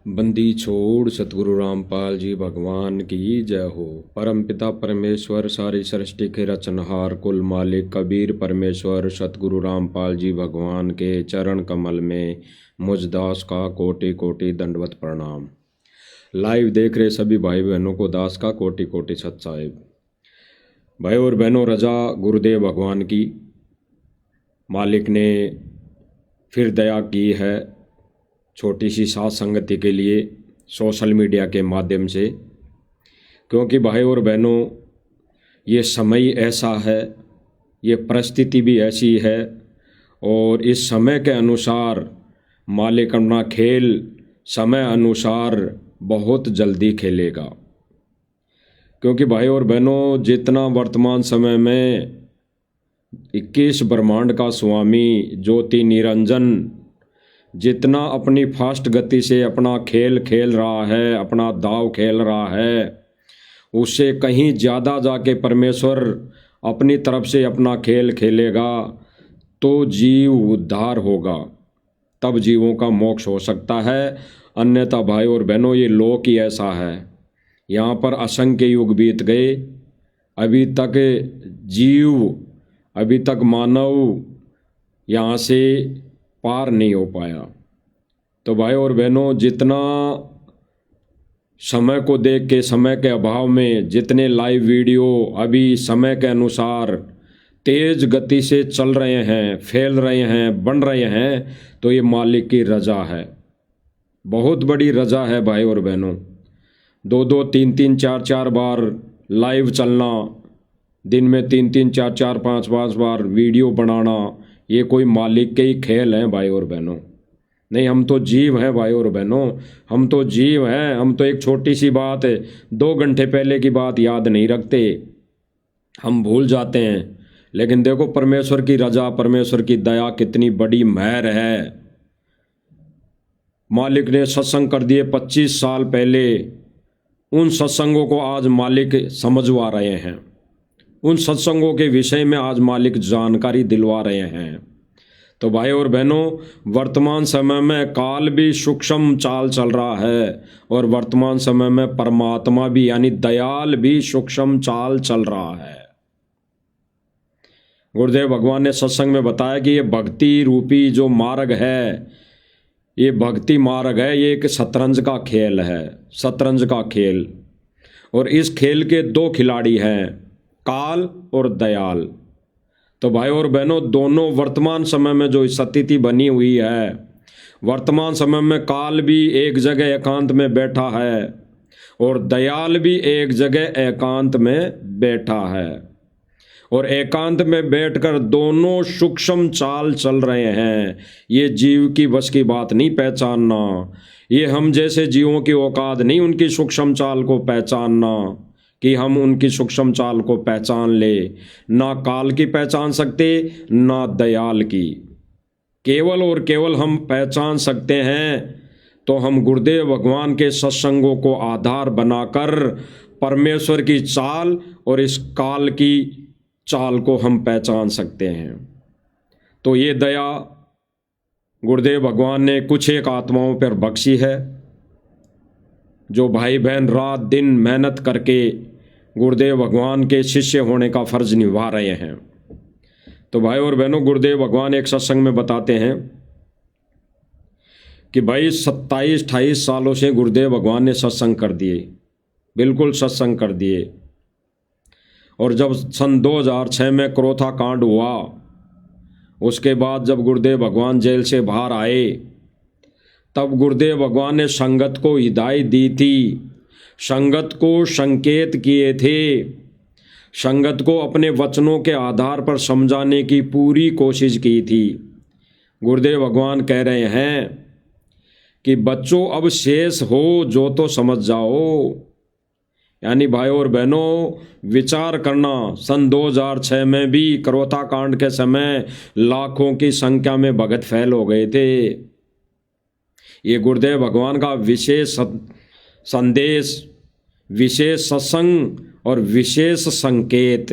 बंदी छोड़ सतगुरु रामपाल जी भगवान की जय हो। परम पिता परमेश्वर सारी सृष्टि के रचनहार कुल मालिक कबीर परमेश्वर सतगुरु रामपाल जी भगवान के चरण कमल में मुझ दास का कोटि कोटि दंडवत प्रणाम। लाइव देख रहे सभी भाई बहनों को दास का कोटि कोटि सत साहिब। भाई और बहनों, रजा गुरुदेव भगवान की। मालिक ने फिर दया की है छोटी सी साथ संगति के लिए सोशल मीडिया के माध्यम से, क्योंकि भाई और बहनों ये समय ऐसा है, ये परिस्थिति भी ऐसी है और इस समय के अनुसार मालिक अपना खेल समय अनुसार बहुत जल्दी खेलेगा। क्योंकि भाई और बहनों जितना वर्तमान समय में 21 ब्रह्मांड का स्वामी ज्योति निरंजन जितना अपनी फास्ट गति से अपना खेल खेल रहा है, अपना दाव खेल रहा है, उससे कहीं ज़्यादा जाके परमेश्वर अपनी तरफ से अपना खेल खेलेगा तो जीव उद्धार होगा, तब जीवों का मोक्ष हो सकता है। अन्यथा भाई और बहनों ये लोक ही ऐसा है, यहाँ पर असंख्य युग बीत गए, अभी तक जीव, अभी तक मानव यहाँ से पार नहीं हो पाया। तो भाई और बहनों जितना समय को देख के, समय के अभाव में जितने लाइव वीडियो अभी समय के अनुसार तेज गति से चल रहे हैं, फैल रहे हैं, बन रहे हैं, तो ये मालिक की रजा है, बहुत बड़ी रजा है भाई और बहनों। 2-2, 3-3, 4-4 बार लाइव चलना, दिन में 3-3, 4-4, 5-5 बार वीडियो बनाना, ये कोई मालिक के ही खेल हैं भाई और बहनों। नहीं, हम तो जीव हैं भाई और बहनों, हम तो जीव हैं। हम तो एक छोटी सी बात 2 घंटे पहले की बात याद नहीं रखते, हम भूल जाते हैं। लेकिन देखो परमेश्वर की रजा, परमेश्वर की दया कितनी बड़ी मेहर है। मालिक ने सत्संग कर दिए 25 साल पहले, उन सत्संगों को आज मालिक समझवा रहे हैं, उन सत्संगों के विषय में आज मालिक जानकारी दिलवा रहे हैं। तो भाई और बहनों वर्तमान समय में काल भी सूक्ष्म चाल चल रहा है और वर्तमान समय में परमात्मा भी यानी दयाल भी सूक्ष्म चाल चल रहा है। गुरुदेव भगवान ने सत्संग में बताया कि ये भक्ति रूपी जो मार्ग है, ये भक्ति मार्ग है, ये एक शतरंज का खेल है, शतरंज का खेल। और इस खेल के 2 खिलाड़ी हैं, काल और दयाल। तो भाई और बहनों दोनों वर्तमान समय में जो स्थिति बनी हुई है, वर्तमान समय में काल भी एक जगह एकांत में बैठा है और दयाल भी एक जगह एकांत में बैठा है, और एकांत में बैठकर दोनों सूक्ष्म चाल चल रहे हैं। ये जीव की बस की बात नहीं पहचानना, ये हम जैसे जीवों की औकात नहीं उनकी सूक्ष्म चाल को पहचानना कि हम उनकी सूक्ष्म चाल को पहचान ले। ना काल की पहचान सकते, ना दयाल की। केवल और केवल हम पहचान सकते हैं तो हम गुरुदेव भगवान के सत्संगों को आधार बनाकर परमेश्वर की चाल और इस काल की चाल को हम पहचान सकते हैं। तो ये दया गुरुदेव भगवान ने कुछ एक आत्माओं पर बख्शी है, जो भाई बहन रात दिन मेहनत करके गुरुदेव भगवान के शिष्य होने का फर्ज निभा रहे हैं। तो भाई और बहनों गुरुदेव भगवान एक सत्संग में बताते हैं कि भाई 27-28 सालों से गुरुदेव भगवान ने सत्संग कर दिए, बिल्कुल सत्संग कर दिए। और जब सन 2006 में क्रोथा कांड हुआ, उसके बाद जब गुरुदेव भगवान जेल से बाहर आए, तब गुरुदेव भगवान ने संगत को हिदायत दी थी, संगत को संकेत किए थे, संगत को अपने वचनों के आधार पर समझाने की पूरी कोशिश की थी। गुरुदेव भगवान कह रहे हैं कि बच्चों अब शेष हो जो तो समझ जाओ। यानी भाई और बहनों विचार करना, सन 2006 में भी क्रोथा कांड के समय लाखों की संख्या में भगत फैल हो गए थे। ये गुरुदेव भगवान का विशेष संदेश, विशेष सत्संग और विशेष संकेत,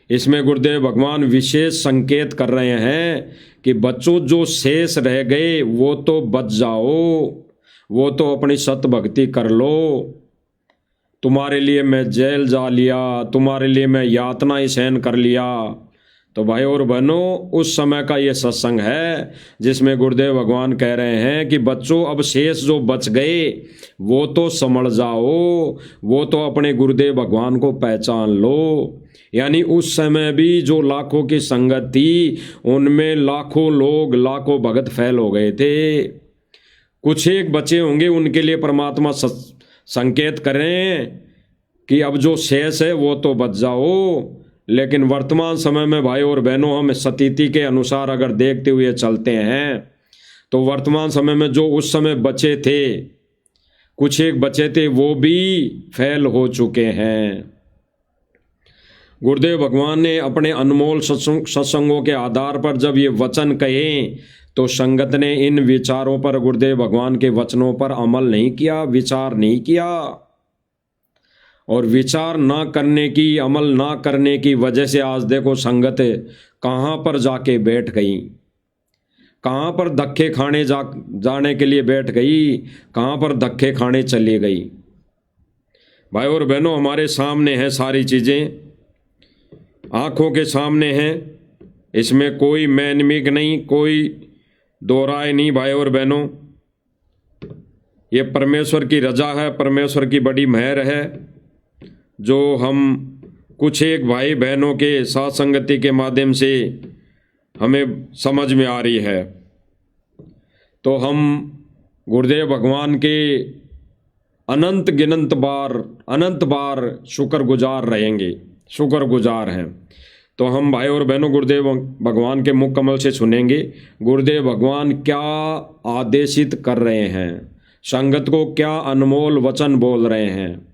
इसमें गुरुदेव भगवान विशेष संकेत कर रहे हैं कि बच्चों जो शेष रह गए वो तो बच जाओ, वो तो अपनी सत भक्ति कर लो। तुम्हारे लिए मैं जेल जा लिया, तुम्हारे लिए मैं यातना ही सहन कर लिया। तो भाई और बहनों, उस समय का ये सत्संग है जिसमें गुरुदेव भगवान कह रहे हैं कि बच्चों, अब शेष जो बच गए वो तो समझ जाओ, वो तो अपने गुरुदेव भगवान को पहचान लो। यानी उस समय भी जो लाखों की संगत थी, उनमें लाखों लोग, लाखों भगत फैल हो गए थे। कुछ एक बचे होंगे, उनके लिए परमात्मा संकेत करें कि अब जो शेष है वो तो बच जाओ। लेकिन वर्तमान समय में भाई और बहनों, हम स्थिति के अनुसार अगर देखते हुए चलते हैं तो वर्तमान समय में जो उस समय बचे थे, कुछ एक बचे थे, वो भी फेल हो चुके हैं। गुरुदेव भगवान ने अपने अनमोल सत्संगों के आधार पर जब ये वचन कहे तो संगत ने इन विचारों पर, गुरुदेव भगवान के वचनों पर अमल नहीं किया, विचार नहीं किया। और विचार ना करने की, अमल ना करने की वजह से आज देखो संगत कहाँ पर जाके बैठ गई, कहाँ पर धक्के खाने जाने के लिए बैठ गई, कहाँ पर धक्के खाने चली गई। भाई और बहनों, हमारे सामने है सारी चीज़ें, आँखों के सामने हैं, इसमें कोई मैनमिक नहीं, कोई दो राय नहीं। भाई और बहनों, ये परमेश्वर की रजा है, परमेश्वर की बड़ी मेहर है जो हम कुछ एक भाई बहनों के साथ संगति के माध्यम से हमें समझ में आ रही है। तो हम गुरुदेव भगवान के अनंत बार शुक्रगुजार रहेंगे, शुक्रगुजार हैं। तो हम भाई और बहनों गुरुदेव भगवान के मुख कमल से सुनेंगे गुरुदेव भगवान क्या आदेशित कर रहे हैं, संगत को क्या अनमोल वचन बोल रहे हैं।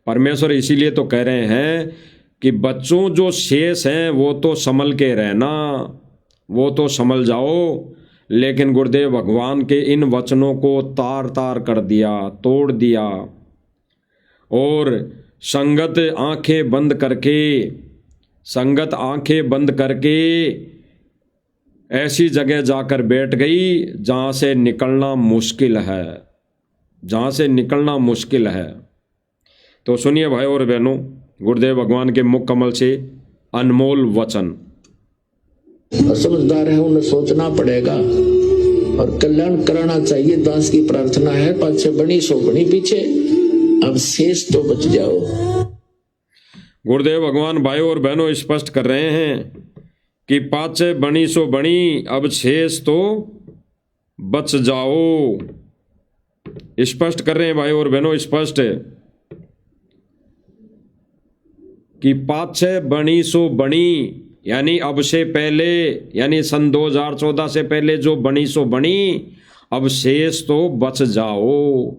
परमेश्वर इसीलिए तो कह रहे हैं कि बच्चों जो शेष हैं वो तो संभल के रहना, वो तो संभल जाओ। लेकिन गुरुदेव भगवान के इन वचनों को तार तार कर दिया, तोड़ दिया, और संगत आंखें बंद करके ऐसी जगह जाकर बैठ गई जहाँ से निकलना मुश्किल है। तो सुनिए भाई और बहनों, गुरुदेव भगवान के मुख कमल से अनमोल वचन। समझदार है, उन्हें सोचना पड़ेगा और कल्याण कराना चाहिए। दास की प्रार्थना है, पाछे बनी सो बनी पीछे, अब शेष तो बच जाओ। गुरुदेव भगवान भाई और बहनों स्पष्ट कर रहे हैं कि पाछे बनी सो बनी, अब शेष तो बच जाओ। स्पष्ट कर रहे हैं भाई और बहनों, स्पष्ट कि पाछे बनी सो बनी, यानी अब से पहले, यानी सन 2014 से पहले जो बनी सो बनी, अब शेष तो बच जाओ।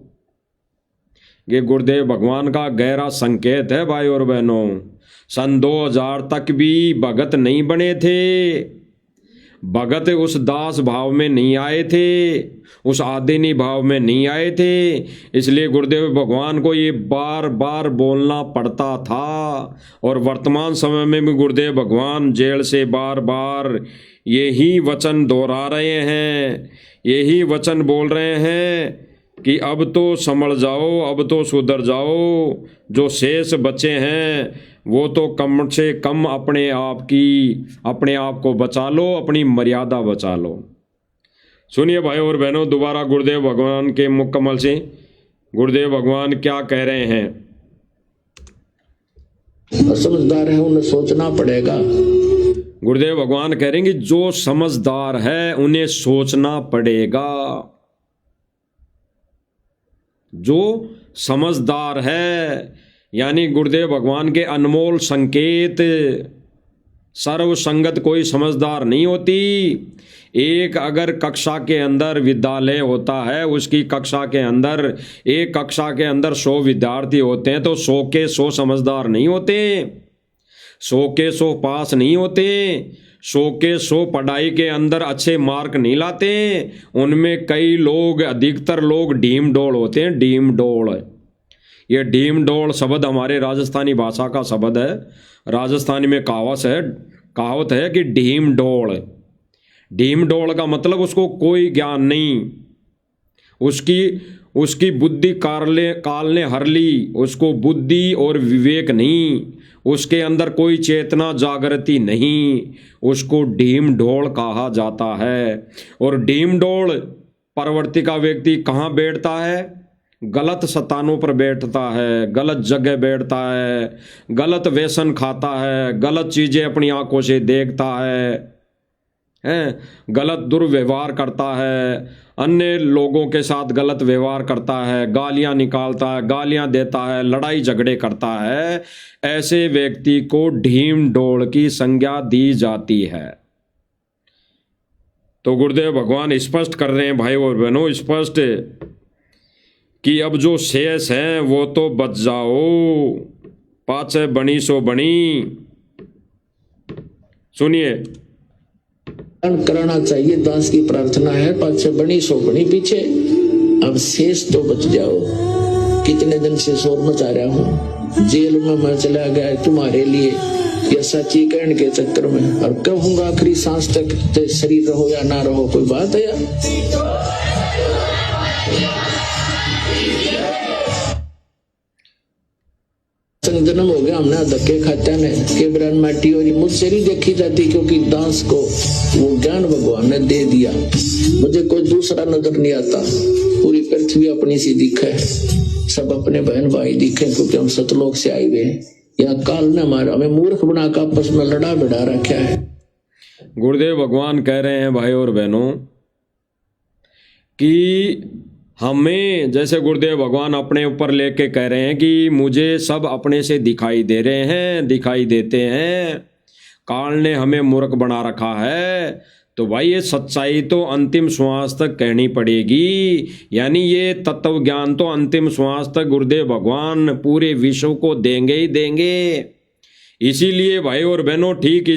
ये गुरुदेव भगवान का गहरा संकेत है भाई और बहनों। सन 2000 तक भी भगत नहीं बने थे, भगत उस दास भाव में नहीं आए थे, उस आदिनी भाव में नहीं आए थे। इसलिए गुरुदेव भगवान को ये बार बार बोलना पड़ता था। और वर्तमान समय में भी गुरुदेव भगवान जेल से बार बार यही वचन दोहरा रहे हैं, यही वचन बोल रहे हैं कि अब तो संभल जाओ, अब तो सुधर जाओ। जो शेष बचे हैं वो तो कम से कम अपने आप को बचा लो, अपनी मर्यादा बचा लो। सुनिए भाई और बहनों, दोबारा गुरुदेव भगवान के मुख कमल से गुरुदेव भगवान क्या कह रहे हैं। समझदार है, उन्हें सोचना पड़ेगा। गुरुदेव भगवान कह रहे हैं कि जो समझदार है उन्हें सोचना पड़ेगा। जो समझदार है, यानी गुरुदेव भगवान के अनमोल संकेत। सर्व संगत कोई समझदार नहीं होती। एक अगर कक्षा के अंदर विद्यालय होता है, उसकी कक्षा के अंदर, एक कक्षा के अंदर 100 विद्यार्थी होते हैं तो 100 के 100 समझदार नहीं होते, 100 के 100 पास नहीं होते, 100 के 100 पढ़ाई के अंदर अच्छे मार्क नहीं लाते। उनमें कई लोग, अधिकतर लोग ढीम डोल होते हैं, ढीम डोल। ये ढीम डोल शब्द हमारे राजस्थानी भाषा का शब्द है। राजस्थानी में कहावत है कि ढीम डोल। ढीम डोल का मतलब उसको कोई ज्ञान नहीं, उसकी बुद्धि काल ने हर ली, उसको बुद्धि और विवेक नहीं, उसके अंदर कोई चेतना जागृति नहीं, उसको ढीम ढोल कहा जाता है। और ढीम ढोल प्रवृत्ति का व्यक्ति कहाँ बैठता है? गलत स्थानों पर बैठता है, गलत जगह बैठता है, गलत व्यसन खाता है, गलत चीजें अपनी आंखों से देखता है, गलत दुर्व्यवहार करता है, अन्य लोगों के साथ गलत व्यवहार करता है, गालियां निकालता है, गालियां देता है, लड़ाई झगड़े करता है। ऐसे व्यक्ति को ढीम ढोल की संज्ञा दी जाती है। तो गुरुदेव भगवान स्पष्ट कर रहे हैं भाई और बहनों, स्पष्ट कि अब जो शेष है वो तो बच जाओ, पाछे बनी सो बनी। सुनिए, कराना चाहिए दास की प्रार्थना है, पाछे बनी सो बनी पीछे, अब शेष तो बच जाओ। कितने दिन से शोर मचा रहा हूँ, जेल में मैं चला गया तुम्हारे लिए, या सच्ची कहने के चक्कर में, और कहूंगा आखिरी सांस तक शरीर रहो या ना रहो, कोई बात है यार? जन्म हो गया हमने धक्के खाते ने के ब्रांड माटी और मुझसे नहीं देखी जाती, क्योंकि दास को वो ज्ञान भगवान ने दे दिया, मुझे कोई दूसरा नजर नहीं आता। पूरी पृथ्वी अपनी सी दिखे, सब अपने बहन भाई दिखे, क्योंकि हम सतलोक से आए हुए हैं। यहाँ काल ने हमारा हमें मूर्ख बना कर आपस में लड़ा भिड़ा रखा है। गुरुदेव भगवान कह रहे हैं भाई और बहनों कि हमें, जैसे गुरुदेव भगवान अपने ऊपर लेके कह रहे हैं कि मुझे सब अपने से दिखाई दे रहे हैं, दिखाई देते हैं, काल ने हमें मूर्ख बना रखा है। तो भाई ये सच्चाई तो अंतिम श्वास तक कहनी पड़ेगी, यानी ये तत्व ज्ञान तो अंतिम श्वास तक गुरुदेव भगवान पूरे विश्व को देंगे ही देंगे। इसीलिए भाई और बहनों, ठीक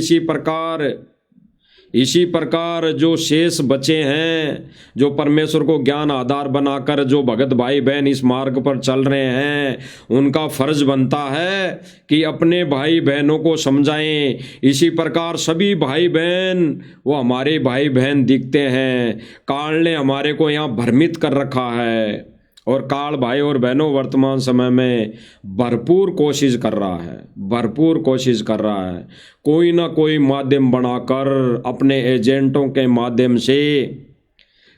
इसी प्रकार जो शेष बचे हैं, जो परमेश्वर को ज्ञान आधार बनाकर जो भगत भाई बहन इस मार्ग पर चल रहे हैं, उनका फर्ज बनता है कि अपने भाई बहनों को समझाएं। इसी प्रकार सभी भाई बहन वो हमारे भाई बहन दिखते हैं। काल ने हमारे को यहाँ भ्रमित कर रखा है, और काल भाई और बहनों वर्तमान समय में भरपूर कोशिश कर रहा है, कोई ना कोई माध्यम बनाकर अपने एजेंटों के माध्यम से।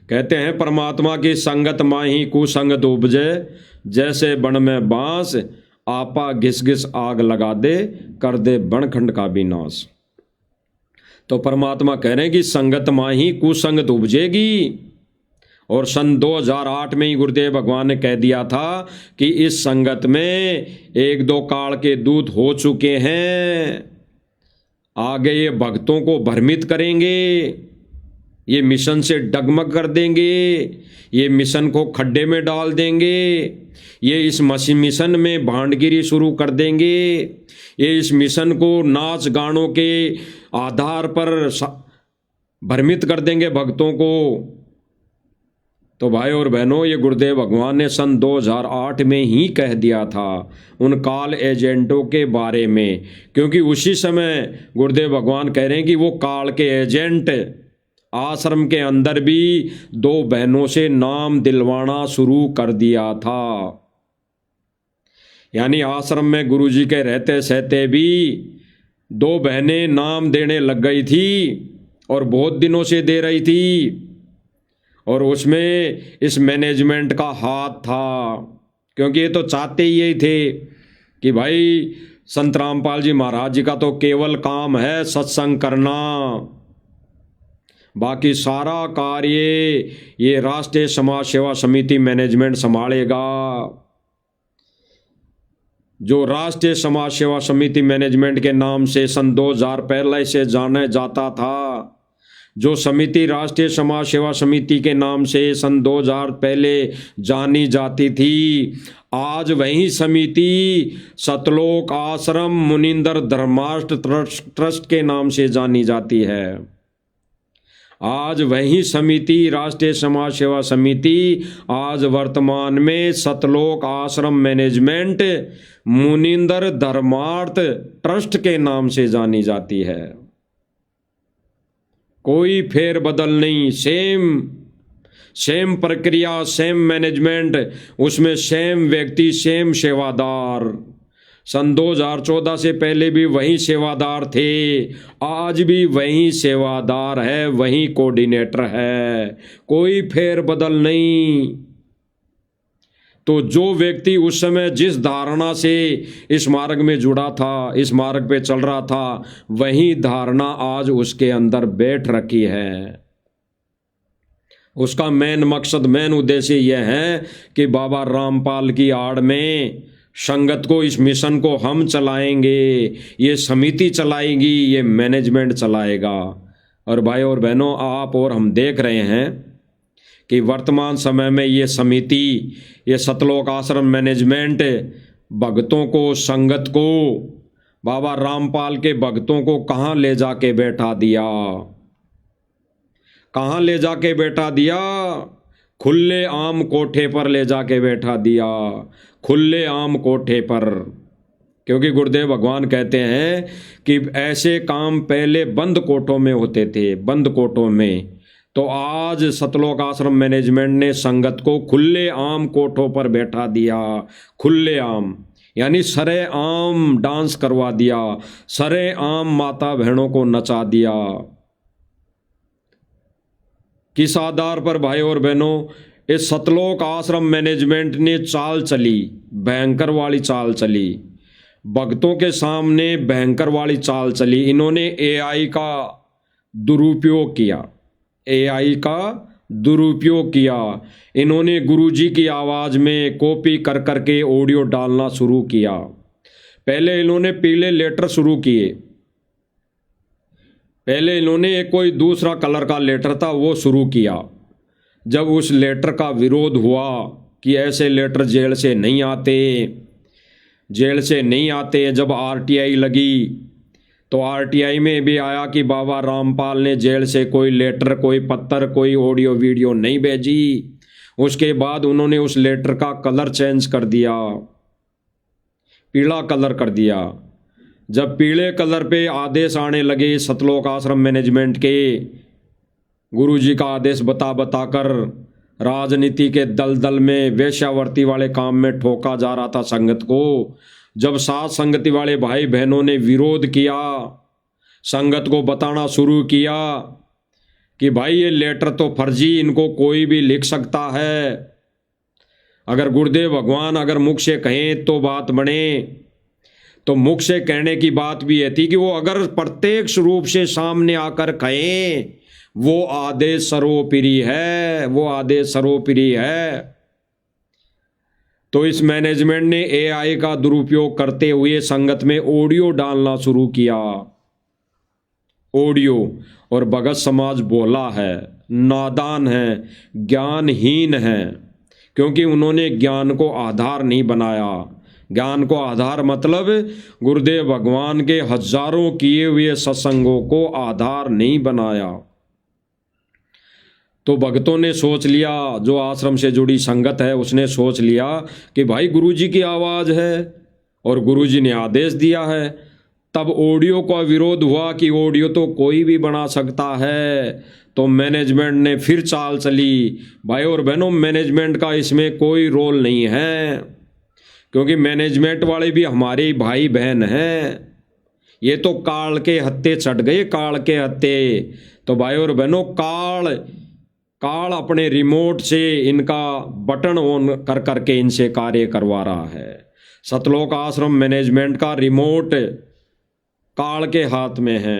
कहते हैं परमात्मा की संगत माही कुसंगत उपजे, जैसे बन में बांस आपा घिस घिस आग लगा दे, कर दे बनखंड का भी नाश। तो परमात्मा कह रहे हैं कि संगत माही कुसंगत उपजेगी, और सन 2008 में ही गुरुदेव भगवान ने कह दिया था कि इस संगत में 1-2 काल के दूत हो चुके हैं, आगे ये भक्तों को भ्रमित करेंगे, ये मिशन से डगमग कर देंगे, ये मिशन को खड्डे में डाल देंगे, ये इस मिशन में भांडगिरी शुरू कर देंगे, ये इस मिशन को नाच गानों के आधार पर भ्रमित कर देंगे भक्तों को। तो भाई और बहनों, ये गुरुदेव भगवान ने सन 2008 में ही कह दिया था उन काल एजेंटों के बारे में, क्योंकि उसी समय गुरुदेव भगवान कह रहे हैं कि वो काल के एजेंट आश्रम के अंदर भी 2 बहनों से नाम दिलवाना शुरू कर दिया था। यानी आश्रम में गुरुजी के रहते सहते भी 2 बहनें नाम देने लग गई थी, और बहुत दिनों से दे रही थी, और उसमें इस मैनेजमेंट का हाथ था, क्योंकि ये तो चाहते ही यही थे कि भाई संत रामपाल जी महाराज जी का तो केवल काम है सत्संग करना, बाकी सारा कार्य ये राष्ट्रीय समाज सेवा समिति मैनेजमेंट संभालेगा। जो राष्ट्रीय समाज सेवा समिति मैनेजमेंट के नाम से सन 2000 पहले से जाना जाता था, जो समिति राष्ट्रीय समाज सेवा समिति के नाम से सन 2000 पहले जानी जाती थी, आज वही समिति सतलोक आश्रम मुनिंदर धर्माष्ट ट्रस्ट के नाम से जानी जाती है। आज वही समिति राष्ट्रीय समाज सेवा समिति आज वर्तमान में सतलोक आश्रम मैनेजमेंट मुनिंदर धर्मार्थ ट्रस्ट के नाम से जानी जाती है। कोई फेर बदल नहीं, सेम प्रक्रिया, सेम मैनेजमेंट, उसमें सेम व्यक्ति, सेम सेवादार। सन 2014 से पहले भी वही सेवादार थे, आज भी वही सेवादार है, वही कोऑर्डिनेटर है, कोई फेरबदल नहीं। तो जो व्यक्ति उस समय जिस धारणा से इस मार्ग में जुड़ा था, इस मार्ग पे चल रहा था, वही धारणा आज उसके अंदर बैठ रखी है। उसका मेन मकसद, मेन उद्देश्य यह है कि बाबा रामपाल की आड़ में संगत को, इस मिशन को हम चलाएंगे, ये समिति चलाएगी, ये मैनेजमेंट चलाएगा। और भाई और बहनों, आप और हम देख रहे हैं कि वर्तमान समय में ये समिति, ये सतलोक आश्रम मैनेजमेंट भक्तों को, संगत को, बाबा रामपाल के भक्तों को कहाँ ले जाके बैठा दिया, कहाँ ले जाके बैठा दिया? खुले आम कोठे पर ले जाके बैठा दिया, खुले आम कोठे पर। क्योंकि गुरुदेव भगवान कहते हैं कि ऐसे काम पहले बंद कोठों में होते थे, बंद कोठों में। तो आज सतलोक आश्रम मैनेजमेंट ने संगत को खुले आम कोठों पर बैठा दिया। खुले आम यानी सरे आम डांस करवा दिया, सरे आम माता बहनों को नचा दिया। किस आधार पर भाई और बहनों? इस सतलोक आश्रम मैनेजमेंट ने चाल चली, भयंकर वाली चाल चली, भक्तों के सामने भयंकर वाली चाल चली। इन्होंने एआई का दुरुपयोग किया, एआई का दुरुपयोग किया। इन्होंने गुरुजी की आवाज़ में कॉपी कर करके ऑडियो डालना शुरू किया। पहले इन्होंने पीले लेटर शुरू किए, पहले इन्होंने एक कोई दूसरा कलर का लेटर था वो शुरू किया। जब उस लेटर का विरोध हुआ कि ऐसे लेटर जेल से नहीं आते, जेल से नहीं आते, जब आरटीआई लगी तो आरटीआई में भी आया कि बाबा रामपाल ने जेल से कोई लेटर, कोई पत्र, कोई ऑडियो वीडियो नहीं भेजी। उसके बाद उन्होंने उस लेटर का कलर चेंज कर दिया, पीला कलर कर दिया। जब पीले कलर पे आदेश आने लगे सतलोक आश्रम मैनेजमेंट के, गुरुजी का आदेश बता कर राजनीति के दलदल में, वेश्यावर्ती वाले काम में ठोका जा रहा था संगत को। जब साथ संगति वाले भाई बहनों ने विरोध किया, संगत को बताना शुरू किया कि भाई ये लेटर तो फर्जी, इनको कोई भी लिख सकता है। अगर गुरुदेव भगवान अगर मुख से कहें तो बात बने, तो मुख से कहने की बात भी ये थी कि वो अगर प्रत्यक्ष रूप से सामने आकर कहें, वो आदेश सर्वोपरि है, वो आदेश सर्वोपरि है। तो इस मैनेजमेंट ने एआई का दुरुपयोग करते हुए संगत में ऑडियो डालना शुरू किया, ऑडियो। और भगत समाज बोला है, नादान है, ज्ञानहीन है, क्योंकि उन्होंने ज्ञान को आधार नहीं बनाया। ज्ञान को आधार मतलब गुरुदेव भगवान के हजारों किए हुए सत्संगों को आधार नहीं बनाया। तो भक्तों ने सोच लिया, जो आश्रम से जुड़ी संगत है उसने सोच लिया कि भाई गुरुजी की आवाज़ है और गुरुजी ने आदेश दिया है। तब ऑडियो का विरोध हुआ कि ऑडियो तो कोई भी बना सकता है। तो मैनेजमेंट ने फिर चाल चली। भाई और बहनों, मैनेजमेंट का इसमें कोई रोल नहीं है, क्योंकि मैनेजमेंट वाले भी हमारे भाई बहन हैं। ये तो काल के हत्थे चढ़ गए, काल के हत्थे। तो भाई और बहनों, काल अपने रिमोट से इनका बटन ऑन कर करके इनसे कार्य करवा रहा है। सतलोक आश्रम मैनेजमेंट का रिमोट काल के हाथ में है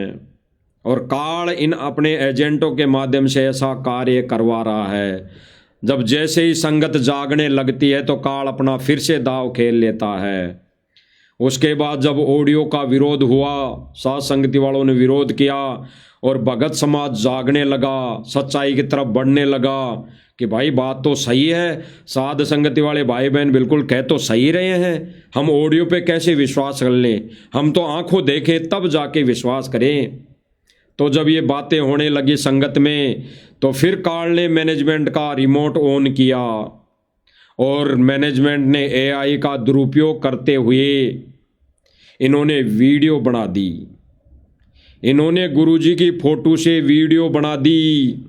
और काल इन अपने एजेंटों के माध्यम से ऐसा कार्य करवा रहा है। जब जैसे ही संगत जागने लगती है तो काल अपना फिर से दाव खेल लेता है। उसके बाद जब ऑडियो का विरोध हुआ, साथ संगति वालों ने विरोध किया और भगत समाज जागने लगा, सच्चाई की तरफ बढ़ने लगा कि भाई बात तो सही है, साध संगति वाले भाई बहन बिल्कुल कह तो सही रहे हैं, हम ऑडियो पे कैसे विश्वास कर लें, हम तो आंखों देखें तब जाके विश्वास करें। तो जब ये बातें होने लगी संगत में, तो फिर काल ने मैनेजमेंट का रिमोट ऑन किया और मैनेजमेंट ने एआई का दुरुपयोग करते हुए इन्होंने वीडियो बना दी। इन्होंने गुरुजी की फोटो से वीडियो बना दी।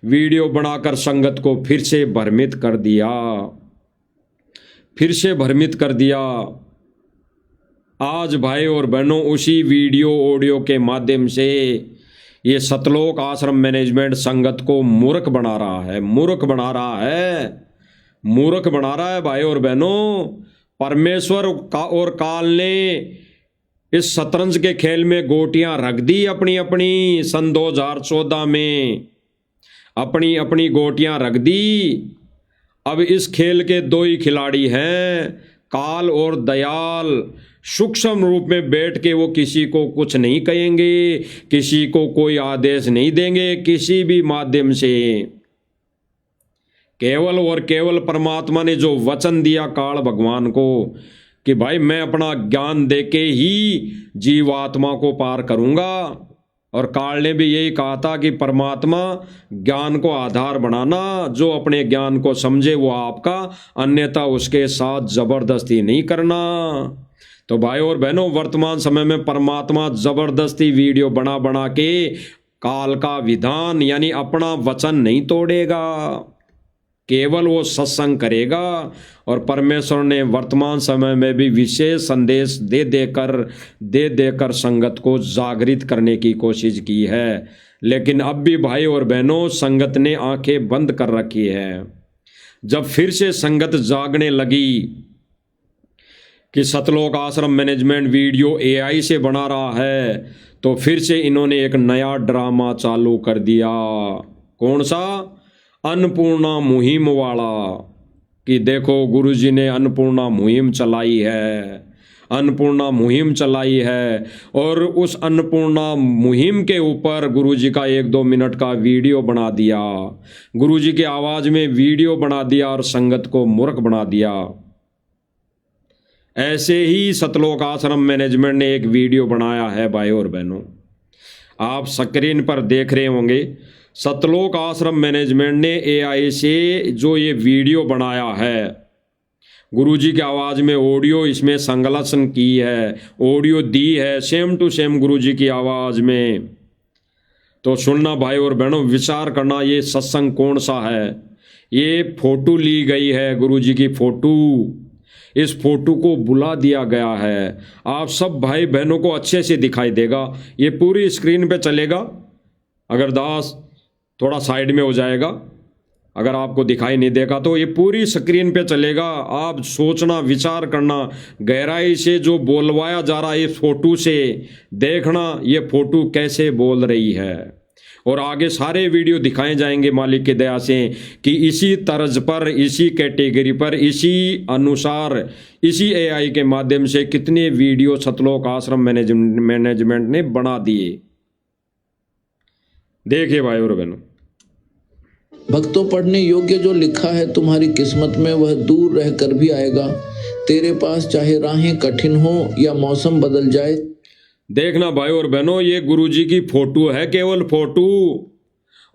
वीडियो बनाकर संगत को फिर से भ्रमित कर दिया, फिर से भ्रमित कर दिया। आज भाई और बहनों उसी वीडियो ऑडियो के माध्यम से ये सतलोक आश्रम मैनेजमेंट संगत को मूर्ख बना रहा है, मूर्ख बना रहा है, मूर्ख बना रहा है भाई और बहनों। परमेश्वर का और काल ने इस शतरंज के खेल में गोटियां रख दी अपनी अपनी, सन 2014 में अपनी अपनी गोटियां रख दी। अब इस खेल के दो ही खिलाड़ी हैं, काल और दयाल। सूक्ष्म रूप में बैठ के वो किसी को कुछ नहीं कहेंगे, किसी को कोई आदेश नहीं देंगे किसी भी माध्यम से। केवल और केवल परमात्मा ने जो वचन दिया काल भगवान को कि भाई मैं अपना ज्ञान देके ही जीवात्मा को पार करूंगा, और काल ने भी यही कहा था कि परमात्मा ज्ञान को आधार बनाना, जो अपने ज्ञान को समझे वो आपका, अन्यथा उसके साथ जबरदस्ती नहीं करना। तो भाई और बहनों वर्तमान समय में परमात्मा जबरदस्ती वीडियो बना बना के काल का विधान यानी अपना वचन नहीं तोड़ेगा, केवल वो सत्संग करेगा। और परमेश्वर ने वर्तमान समय में भी विशेष संदेश दे देकर संगत को जागृत करने की कोशिश की है, लेकिन अब भी भाई और बहनों संगत ने आंखें बंद कर रखी है। जब फिर से संगत जागने लगी कि सतलोक आश्रम मैनेजमेंट वीडियो एआई से बना रहा है, तो फिर से इन्होंने एक नया ड्रामा चालू कर दिया। कौन सा? अन्नपूर्णा मुहिम वाला, कि देखो गुरुजी ने अन्नपूर्णा मुहिम चलाई है, अन्नपूर्णा मुहिम चलाई है। और उस अन्नपूर्णा मुहिम के ऊपर गुरुजी का 1-2 मिनट का वीडियो बना दिया, गुरुजी की आवाज़ में वीडियो बना दिया और संगत को मूर्ख बना दिया। ऐसे ही सतलोक आश्रम मैनेजमेंट ने एक वीडियो बनाया है भाई और बहनों, आप स्क्रीन पर देख रहे होंगे। सतलोक आश्रम मैनेजमेंट ने एआई से जो ये वीडियो बनाया है, गुरुजी की आवाज़ में ऑडियो इसमें संकलन की है, ऑडियो दी है सेम टू सेम गुरुजी की आवाज़ में। तो सुनना भाई और बहनों, विचार करना ये सत्संग कौन सा है। ये फोटो ली गई है गुरुजी की फोटो, इस फोटो को बुला दिया गया है। आप सब भाई बहनों को अच्छे से दिखाई देगा, ये पूरी स्क्रीन पे चलेगा। अगर दास थोड़ा साइड में हो जाएगा, अगर आपको दिखाई नहीं देगा तो ये पूरी स्क्रीन पे चलेगा। आप सोचना, विचार करना गहराई से, जो बोलवाया जा रहा है इस फोटो से, देखना ये फोटो कैसे बोल रही है। और आगे सारे वीडियो दिखाए जाएंगे मालिक की दया से कि इसी तर्ज पर, इसी कैटेगरी पर, इसी अनुसार, इसी एआई के माध्यम से कितने वीडियो सतलोक आश्रम मैनेजमेंट ने बना दिए। देखिए भाई और बहनों, भक्तों पढ़ने योग्य जो लिखा है तुम्हारी किस्मत में वह दूर रहकर भी आएगा तेरे पास, चाहे राहें कठिन हो या मौसम बदल जाए। देखना भाई और बहनों, ये गुरुजी की फोटो है, केवल फोटो,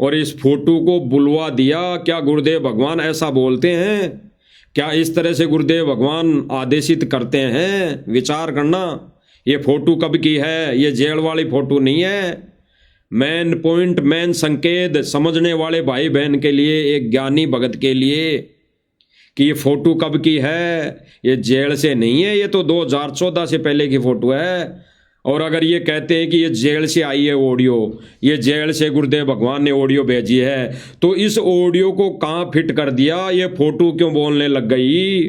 और इस फोटो को बुलवा दिया। क्या गुरुदेव भगवान ऐसा बोलते हैं? क्या इस तरह से गुरुदेव भगवान आदेशित करते हैं? विचार करना, ये फोटो कब की है? ये जेल वाली फोटो नहीं है। मेन पॉइंट, मेन संकेत समझने वाले भाई बहन के लिए, एक ज्ञानी भगत के लिए, कि ये फोटो कब की है। ये जेल से नहीं है, ये तो 2014 से पहले की फोटो है। और अगर ये कहते हैं कि ये जेल से आई है ऑडियो, ये जेल से गुरुदेव भगवान ने ऑडियो भेजी है, तो इस ऑडियो को कहाँ फिट कर दिया? ये फोटो क्यों बोलने लग गई?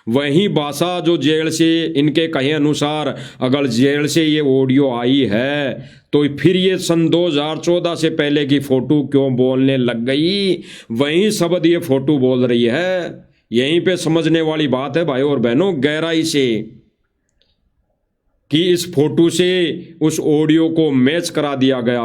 वही भाषा जो जेल से, इनके कहे अनुसार अगर जेल से ये ऑडियो आई है, तो फिर ये सन 2014 से पहले की फोटो क्यों बोलने लग गई? वही शब्द ये फोटो बोल रही है। यहीं पे समझने वाली बात है भाई और बहनों, गहराई से, कि इस फोटो से उस ऑडियो को मैच करा दिया गया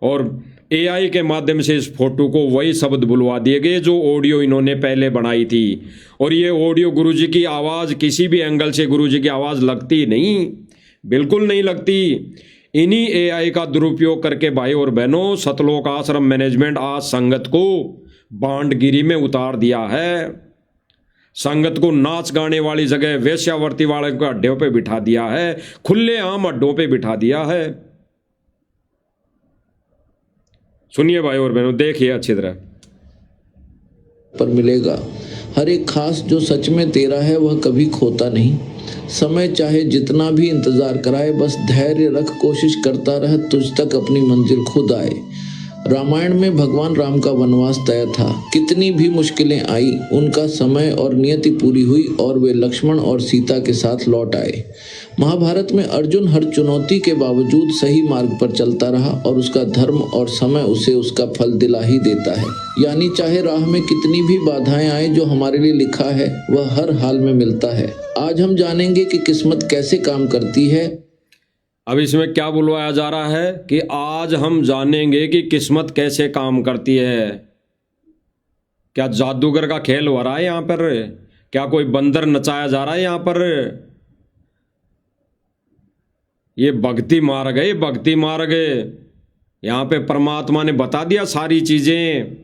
और एआई के माध्यम से इस फोटो को वही शब्द बुलवा दिए गए जो ऑडियो इन्होंने पहले बनाई थी। और ये ऑडियो गुरुजी की आवाज़ किसी भी एंगल से गुरुजी की आवाज़ लगती नहीं, बिल्कुल नहीं लगती। इन्हीं एआई का दुरुपयोग करके भाई और बहनों, सतलोक आश्रम मैनेजमेंट आज संगत को बांटगिरी में उतार दिया है। संगत को नाच गाने वाली जगह वेश्यावर्ती वाले को अड्डों पे बिठा दिया है, खुले आम अड्डों पे बिठा दिया है। सुनिए भाई और बहनों, देखिए अच्छी तरह। पर मिलेगा। हर एक खास जो सच में तेरा है वह कभी खोता नहीं। समय चाहे जितना भी इंतजार कराए, बस धैर्य रख, कोशिश करता रह, तुझ तक अपनी मंजिल खुद आए। रामायण में भगवान राम का वनवास तय था। कितनी भी मुश्किलें आई, उनका समय और नियति पूरी हुई और वे लक्ष्मण और सीता के साथ लौट आए। महाभारत में अर्जुन हर चुनौती के बावजूद सही मार्ग पर चलता रहा और उसका धर्म और समय उसे उसका फल दिला ही देता है। यानी चाहे राह में कितनी भी बाधाएं आए, जो हमारे लिए लिखा है वह हर हाल में मिलता है। आज हम जानेंगे कि किस्मत कैसे काम करती है। अब इसमें क्या बुलवाया जा रहा है कि आज हम जानेंगे कि किस्मत कैसे काम करती है। क्या जादूगर का खेल हो रहा है यहाँ पर? क्या कोई बंदर नचाया जा रहा है यहाँ पर? ये भक्ति मार्ग है, ये भक्ति मार्ग है। यहाँ पे परमात्मा ने बता दिया सारी चीजें।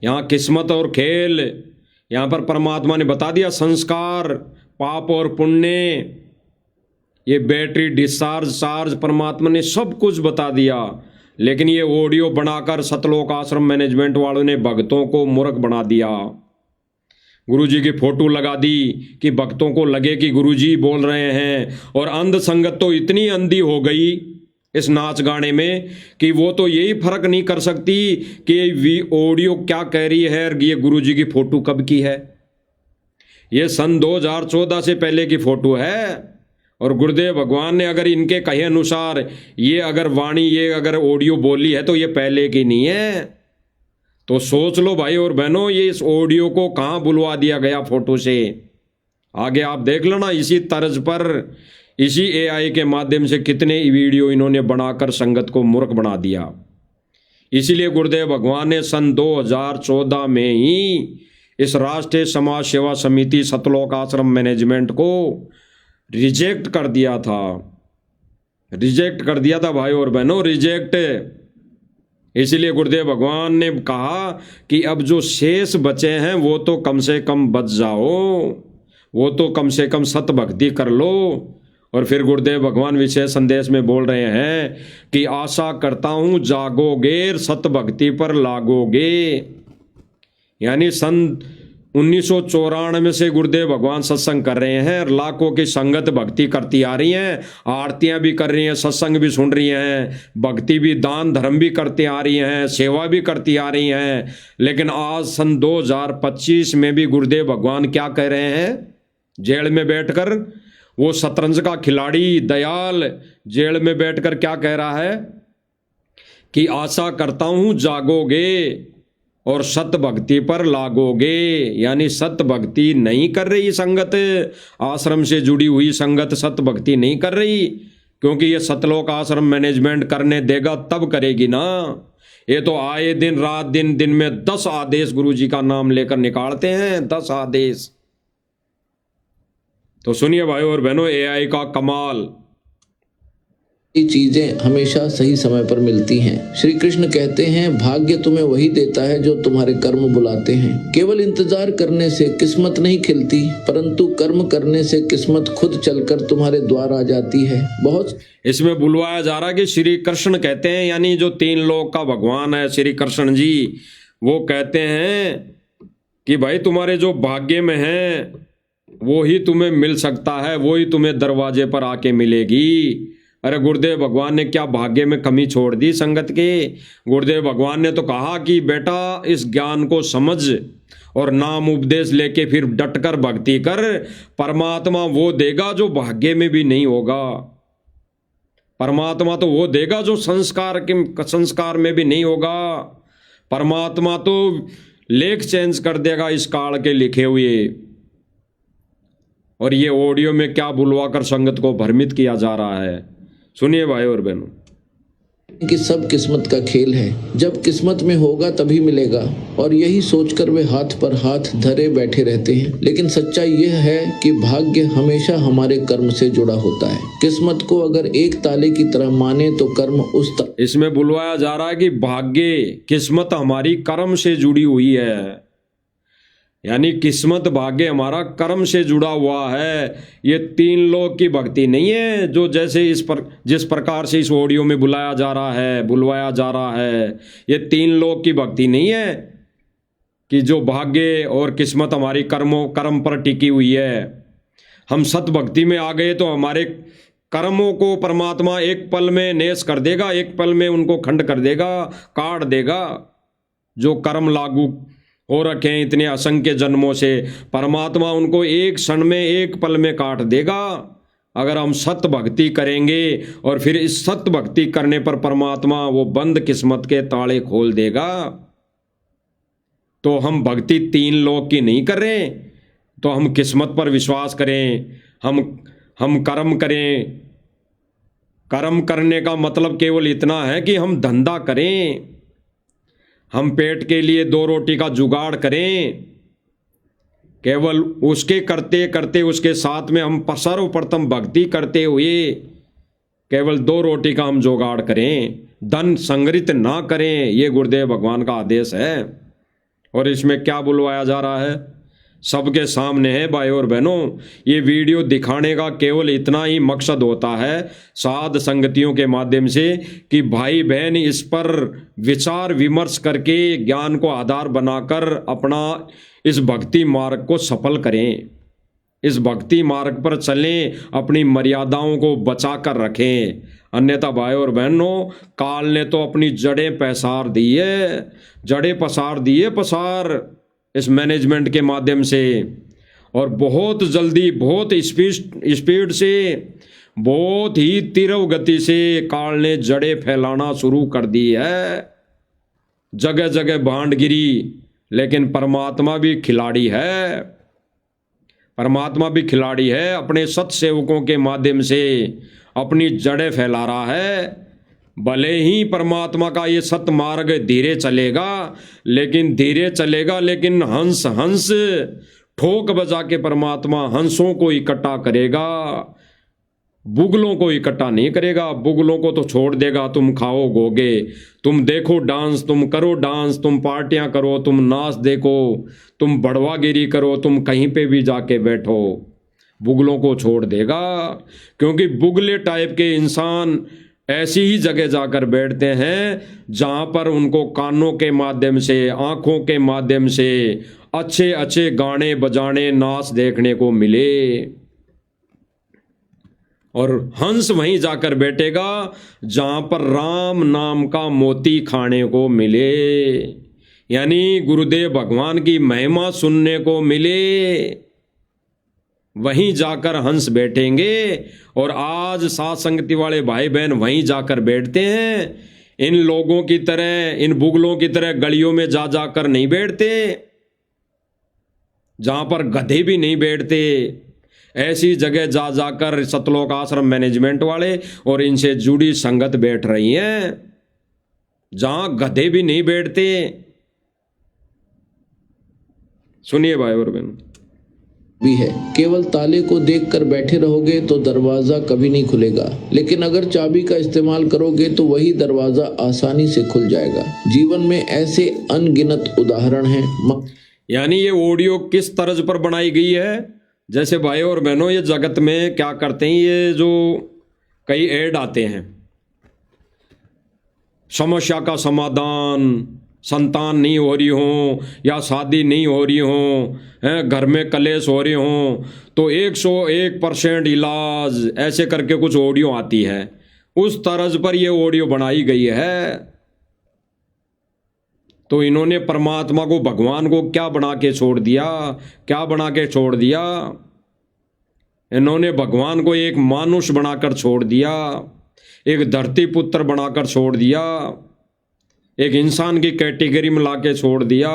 यहाँ किस्मत और खेल, यहाँ पर परमात्मा ने बता दिया संस्कार, पाप और पुण्य, ये बैटरी डिस्चार्ज चार्ज, परमात्मा ने सब कुछ बता दिया। लेकिन ये ऑडियो बनाकर सतलोक आश्रम मैनेजमेंट वालों ने भक्तों को मूर्ख बना दिया। गुरुजी की फोटो लगा दी कि भक्तों को लगे कि गुरुजी बोल रहे हैं। और अंध संगत तो इतनी अंधी हो गई इस नाच गाने में कि वो तो यही फर्क नहीं कर सकती कि ऑडियो क्या कह रही है और ये गुरुजी की फोटो कब की है। ये सन 2014 से पहले की फोटो है। और गुरुदेव भगवान ने अगर इनके कहे अनुसार ये अगर वाणी, ये अगर ऑडियो बोली है तो ये पहले की नहीं है। तो सोच लो भाई और बहनों, ये इस ऑडियो को कहाँ बुलवा दिया गया फोटो से। आगे आप देख लो ना, इसी तर्ज पर, इसी एआई के माध्यम से कितने वीडियो इन्होंने बनाकर संगत को मूर्ख बना दिया। इसीलिए गुरुदेव भगवान ने सन 2014 में ही इस राष्ट्रीय समाज सेवा समिति सतलोक आश्रम मैनेजमेंट को रिजेक्ट कर दिया था। रिजेक्ट कर दिया था भाई और बहनों, रिजेक्ट। इसीलिए गुरुदेव भगवान ने कहा कि अब जो शेष बचे हैं वो तो कम से कम बच जाओ, वो तो कम से कम सत भक्ति कर लो। और फिर गुरुदेव भगवान विशेष संदेश में बोल रहे हैं कि आशा करता हूं जागोगे, सत भक्ति पर लागोगे। यानी सन 1994 से गुरुदेव भगवान सत्संग कर रहे हैं और लाखों की संगत भक्ति करती आ रही हैं, आरतियां भी कर रही हैं, सत्संग भी सुन रही हैं, भक्ति भी, दान धर्म भी करती आ रही हैं, सेवा भी करती आ रही हैं। लेकिन आज सन 2025 में भी गुरुदेव भगवान क्या कह रहे हैं? जेल में बैठकर, वो शतरंज का खिलाड़ी दयाल जेल में बैठकर क्या कह रहा है कि आशा करता हूं जागोगे और सत भक्ति पर लागोगे। यानी सत भक्ति नहीं कर रही संगत, आश्रम से जुड़ी हुई संगत सत भक्ति नहीं कर रही, क्योंकि ये सतलोक आश्रम मैनेजमेंट करने देगा तब करेगी ना। ये तो आए दिन रात दिन दिन में 10 आदेश गुरुजी का नाम लेकर निकालते हैं, 10 आदेश। तो सुनिए भाई और बहनों, एआई का कमाल। ये चीजें हमेशा सही समय पर मिलती हैं। श्री कृष्ण कहते हैं, भाग्य तुम्हें वही देता है जो तुम्हारे कर्म बुलाते हैं। केवल इंतजार करने से किस्मत नहीं खिलती, परंतु कर्म करने से किस्मत खुद चलकर तुम्हारे द्वार आ जाती है। बहुत इसमें बुलवाया जा रहा है कि श्री कृष्ण कहते हैं, यानी जो 3 लोक का भगवान है श्री कृष्ण जी, वो कहते हैं कि भाई तुम्हारे जो भाग्य में है वो ही तुम्हें मिल सकता है, वो ही तुम्हें दरवाजे पर आके मिलेगी। अरे गुरुदेव भगवान ने क्या भाग्य में कमी छोड़ दी संगत के? गुरुदेव भगवान ने तो कहा कि बेटा इस ज्ञान को समझ और नाम उपदेश लेके फिर डटकर भक्ति कर, परमात्मा वो देगा जो भाग्य में भी नहीं होगा। परमात्मा तो वो देगा जो संस्कार में भी नहीं होगा। परमात्मा तो लेख चेंज कर देगा इस काल के लिखे हुए। और ये ऑडियो में क्या बुलवाकर संगत को भ्रमित किया जा रहा है, सुनिए भाई और बहनों। कि सब किस्मत का खेल है, जब किस्मत में होगा तभी मिलेगा, और यही सोचकर वे हाथ पर हाथ धरे बैठे रहते हैं। लेकिन सच्चाई यह है कि भाग्य हमेशा हमारे कर्म से जुड़ा होता है। किस्मत को अगर एक ताले की तरह माने तो कर्म इसमें बुलवाया जा रहा है कि भाग्य, किस्मत हमारी कर्म से जुड़ी हुई है। यानी किस्मत भाग्य हमारा कर्म से जुड़ा हुआ है। ये तीन लोक की भक्ति नहीं है जो जैसे जिस प्रकार से इस ऑडियो में बुलवाया जा रहा है। ये तीन लोक की भक्ति नहीं है कि जो भाग्य और किस्मत हमारी कर्म पर टिकी हुई है। हम सत भक्ति में आ गए तो हमारे कर्मों को परमात्मा एक पल में नेस कर देगा, एक पल में उनको खंड कर देगा, काट देगा। जो कर्म लागू हो रखे हैं इतने असंख्य जन्मों से, परमात्मा उनको एक क्षण में एक पल में काट देगा अगर हम सत्य भक्ति करेंगे। और फिर इस सत्य भक्ति करने पर परमात्मा वो बंद किस्मत के ताले खोल देगा। तो हम भक्ति तीन लोक की नहीं कर रहे, तो हम किस्मत पर विश्वास करें, हम कर्म करें। कर्म करने का मतलब केवल इतना है कि हम धंधा करें, हम पेट के लिए दो रोटी का जुगाड़ करें। केवल उसके करते करते उसके साथ में हम सर्वप्रथम भक्ति करते हुए केवल दो रोटी का हम जुगाड़ करें, धन संग्रहित ना करें। ये गुरुदेव भगवान का आदेश है। और इसमें क्या बुलवाया जा रहा है सबके सामने है भाई और बहनों। ये वीडियो दिखाने का केवल इतना ही मकसद होता है साध संगतियों के माध्यम से कि भाई बहन इस पर विचार विमर्श करके ज्ञान को आधार बनाकर अपना इस भक्ति मार्ग को सफल करें, इस भक्ति मार्ग पर चलें, अपनी मर्यादाओं को बचा कर रखें। अन्यथा भाई और बहनों काल ने तो अपनी जड़ें पसार दी है, जड़ें पसार दी है इस मैनेजमेंट के माध्यम से। और बहुत जल्दी बहुत स्पीड से बहुत ही तीव्र गति से काल ने जड़ें फैलाना शुरू कर दी है। जगह जगह भांड गिरी, लेकिन परमात्मा भी खिलाड़ी है। परमात्मा भी खिलाड़ी है, अपने सत्सेवकों के माध्यम से अपनी जड़ें फैला रहा है। भले ही परमात्मा का ये सत मार्ग धीरे चलेगा, लेकिन हंस ठोक बजा के परमात्मा हंसों को इकट्ठा करेगा, बुगलों को इकट्ठा नहीं करेगा। बुगलों को तो छोड़ देगा, तुम खाओ गोगे, तुम देखो डांस, तुम करो डांस, तुम पार्टियां करो, तुम नाच देखो, तुम बड़वागिरी करो, तुम कहीं पे भी जाके बैठो। बुगलों को छोड़ देगा, क्योंकि बुगले टाइप के इंसान ऐसी ही जगह जाकर बैठते हैं जहां पर उनको कानों के माध्यम से, आंखों के माध्यम से अच्छे अच्छे गाने बजाने नाच देखने को मिले। और हंस वहीं जाकर बैठेगा जहां पर राम नाम का मोती खाने को मिले, यानी गुरुदेव भगवान की महिमा सुनने को मिले। वहीं जाकर हंस बैठेंगे। और आज साथ संगति वाले भाई बहन वहीं जाकर बैठते हैं। इन लोगों की तरह, इन बुगलों की तरह गलियों में जा जाकर नहीं बैठते, जहां पर गधे भी नहीं बैठते। ऐसी जगह जा जाकर सतलोक आश्रम मैनेजमेंट वाले और इनसे जुड़ी संगत बैठ रही हैं जहां गधे भी नहीं बैठते। सुनिए भाई और बहन। भी है, केवल ताले को देखकर बैठे रहोगे तो दरवाजा कभी नहीं खुलेगा, लेकिन अगर चाबी का इस्तेमाल करोगे तो वही दरवाजा आसानी से खुल जाएगा। जीवन में ऐसे अनगिनत उदाहरण हैं। यानी ये ऑडियो किस तर्ज पर बनाई गई है, जैसे भाई और बहनों ये जगत में क्या करते हैं, ये जो कई ऐड आते हैं, समस्या का समाधान, संतान नहीं हो रही हो या शादी नहीं हो रही हो, घर में कलेश हो रही हो, तो 101% इलाज, ऐसे करके कुछ ऑडियो आती है। उस तरज पर ये ऑडियो बनाई गई है। तो इन्होंने परमात्मा को, भगवान को क्या बना के छोड़ दिया, क्या बना के छोड़ दिया? इन्होंने भगवान को एक मानुष बनाकर छोड़ दिया, एक धरती पुत्र बनाकर छोड़ दिया, एक इंसान की कैटेगरी में लाके छोड़ दिया।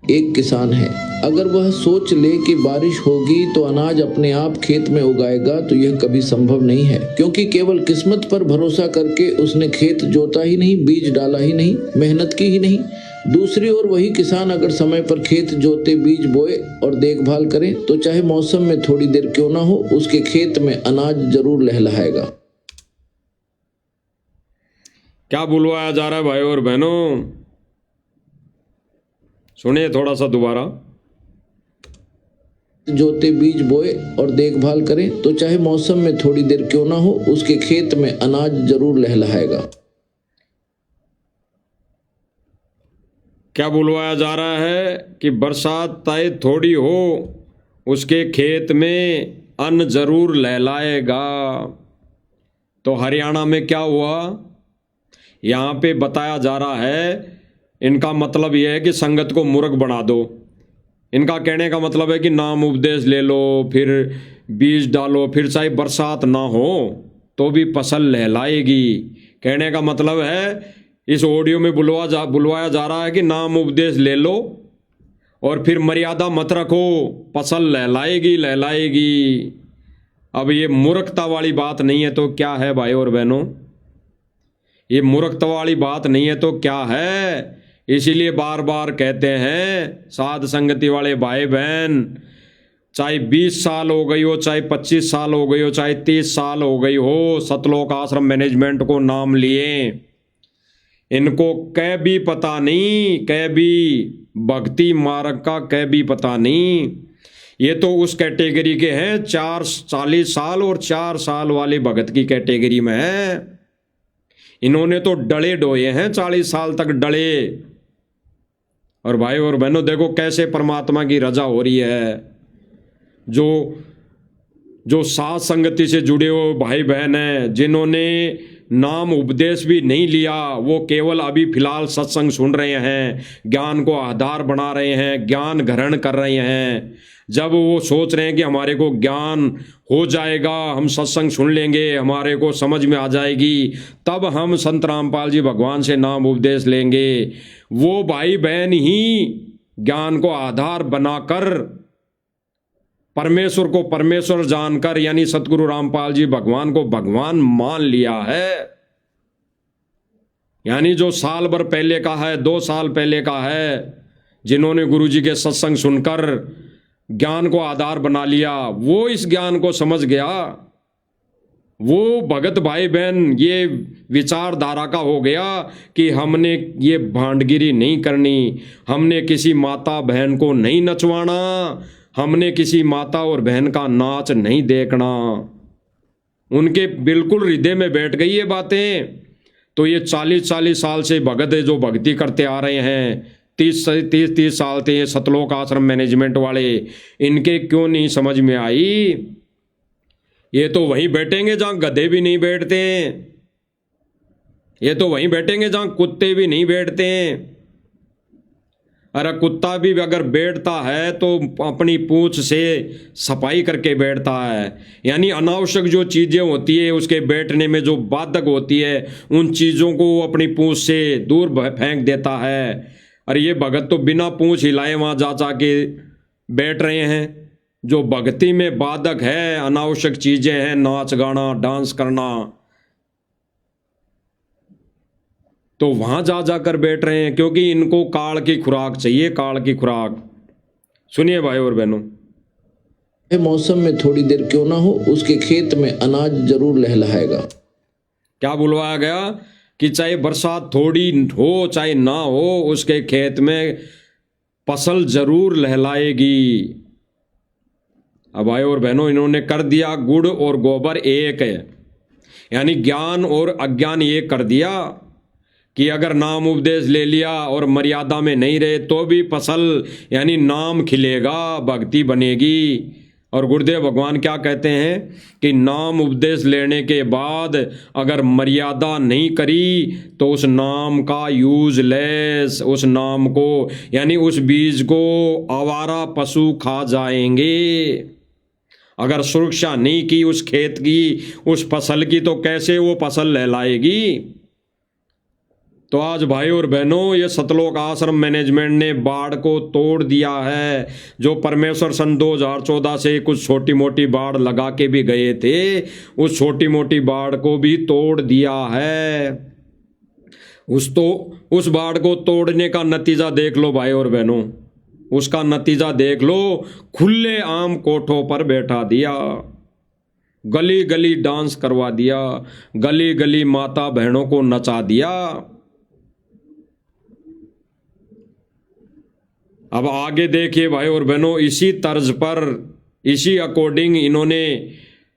एक किसान है, अगर वह सोच ले कि बारिश होगी तो अनाज अपने आप खेत में उगाएगा, तो यह कभी संभव नहीं है, क्योंकि केवल किस्मत पर भरोसा करके उसने खेत जोता ही नहीं, बीज डाला ही नहीं, मेहनत की ही नहीं। दूसरी ओर वही किसान अगर समय पर खेत जोते, बीज बोए और देखभाल करे, तो चाहे मौसम में थोड़ी देर क्यों ना हो, उसके खेत में अनाज जरूर लहलहाएगा। क्या बुलवाया जा रहा है भाई और बहनों? सुनिए थोड़ा सा दोबारा। जोते, बीज बोए और देखभाल करें तो चाहे मौसम में थोड़ी देर क्यों ना हो, उसके खेत में अनाज जरूर लहलहाएगा। क्या बुलवाया जा रहा है कि बरसात चाहे थोड़ी हो, उसके खेत में अन्न जरूर लहलाएगा। तो हरियाणा में क्या हुआ? यहाँ पे बताया जा रहा है, इनका मतलब यह है कि संगत को मूर्ख बना दो। इनका कहने का मतलब है कि नाम उपदेश ले लो, फिर बीज डालो, फिर चाहे बरसात ना हो तो भी फसल लहलाएगी। कहने का मतलब है इस ऑडियो में बुलवाया जा रहा है कि नाम उपदेश ले लो और फिर मर्यादा मत रखो, फसल लहलाएगी लहलाएगी। अब ये मूर्खता वाली बात नहीं है तो क्या है भाई और बहनों? ये मूर्खता वाली बात नहीं है तो क्या है? इसीलिए बार बार कहते हैं साध संगति वाले भाई बहन, चाहे 20 साल हो गई हो, चाहे 25 साल हो गई हो, चाहे 30 साल हो गई हो, सतलोक आश्रम मैनेजमेंट को नाम लिए, इनको कह भी पता नहीं, कह भी भक्ति मार्ग का कह भी पता नहीं। ये तो उस कैटेगरी के हैं 40 साल और 4 साल वाले भगत की कैटेगरी में है। इन्होंने तो डले डोए हैं, 40 साल तक डले। और भाई और बहनों देखो कैसे परमात्मा की रजा हो रही है। जो साथ संगति से जुड़े हुए भाई बहन हैं, जिन्होंने नाम उपदेश भी नहीं लिया, वो केवल अभी फिलहाल सत्संग सुन रहे हैं, ज्ञान को आधार बना रहे हैं, ज्ञान ग्रहण कर रहे हैं। जब वो सोच रहे हैं कि हमारे को ज्ञान हो जाएगा, हम सत्संग सुन लेंगे, हमारे को समझ में आ जाएगी, तब हम संत रामपाल जी भगवान से नाम उपदेश लेंगे, वो भाई बहन ही ज्ञान को आधार बनाकर परमेश्वर को परमेश्वर जानकर, यानी सतगुरु रामपाल जी भगवान को भगवान मान लिया है। यानी जो साल भर पहले का है, 2 साल पहले का है, जिन्होंने गुरु जी के सत्संग सुनकर ज्ञान को आधार बना लिया, वो इस ज्ञान को समझ गया। वो भगत भाई बहन ये विचारधारा का हो गया कि हमने ये भांडगिरी नहीं करनी, हमने किसी माता बहन को नहीं नचवाना, हमने किसी माता और बहन का नाच नहीं देखना। उनके बिल्कुल हृदय में बैठ गई ये बातें। तो ये 40 साल से भगत है जो भक्ति करते आ रहे हैं, 30 साल थे ये सतलोक आश्रम मैनेजमेंट वाले, इनके क्यों नहीं समझ में आई? ये तो वहीं बैठेंगे जहां गधे भी नहीं बैठते, ये तो वहीं बैठेंगे जहां कुत्ते भी नहीं बैठते। अरे कुत्ता भी अगर बैठता है तो अपनी पूंछ से सफाई करके बैठता है, यानी अनावश्यक जो चीज़ें होती है उसके बैठने में जो बाधक होती है उन चीज़ों को वो अपनी पूंछ से दूर फेंक देता है। अरे ये भगत तो बिना पूंछ हिलाए वहाँ जा के बैठ रहे हैं। जो भक्ति में बाधक है, अनावश्यक चीज़ें हैं, नाच गाना डांस करना, तो वहां जा जाकर बैठ रहे हैं, क्योंकि इनको काल की खुराक चाहिए, काल की खुराक। सुनिए भाई और बहनों, मौसम में थोड़ी देर क्यों ना हो, उसके खेत में अनाज जरूर लहलहाएगा। क्या बुलवाया गया कि चाहे बरसात थोड़ी हो चाहे ना हो, उसके खेत में फसल जरूर लहलाएगी। अब भाई और बहनों, इन्होंने कर दिया गुड़ और गोबर एक है, यानी ज्ञान और अज्ञान एक कर दिया कि अगर नाम उपदेश ले लिया और मर्यादा में नहीं रहे तो भी फसल यानी नाम खिलेगा, भक्ति बनेगी। और गुरुदेव भगवान क्या कहते हैं कि नाम उपदेश लेने के बाद अगर मर्यादा नहीं करी तो उस नाम का यूजलेस, उस नाम को यानी उस बीज को आवारा पशु खा जाएंगे। अगर सुरक्षा नहीं की उस खेत की, उस फसल की, तो कैसे वो फसल लहलाएगी? तो आज भाई और बहनों, ये सतलोक आश्रम मैनेजमेंट ने बाढ़ को तोड़ दिया है। जो परमेश्वर सन 2014 से कुछ छोटी मोटी बाढ़ लगा के भी गए थे, उस छोटी मोटी बाढ़ को भी तोड़ दिया है। उस बाढ़ को तोड़ने का नतीजा देख लो भाई और बहनों, उसका नतीजा देख लो, खुले आम कोठों पर बैठा दिया। गली गली डांस करवा दिया, गली गली माता बहनों को नचा दिया। अब आगे देखिए भाई और बहनों, इसी तर्ज पर, इसी अकॉर्डिंग इन्होंने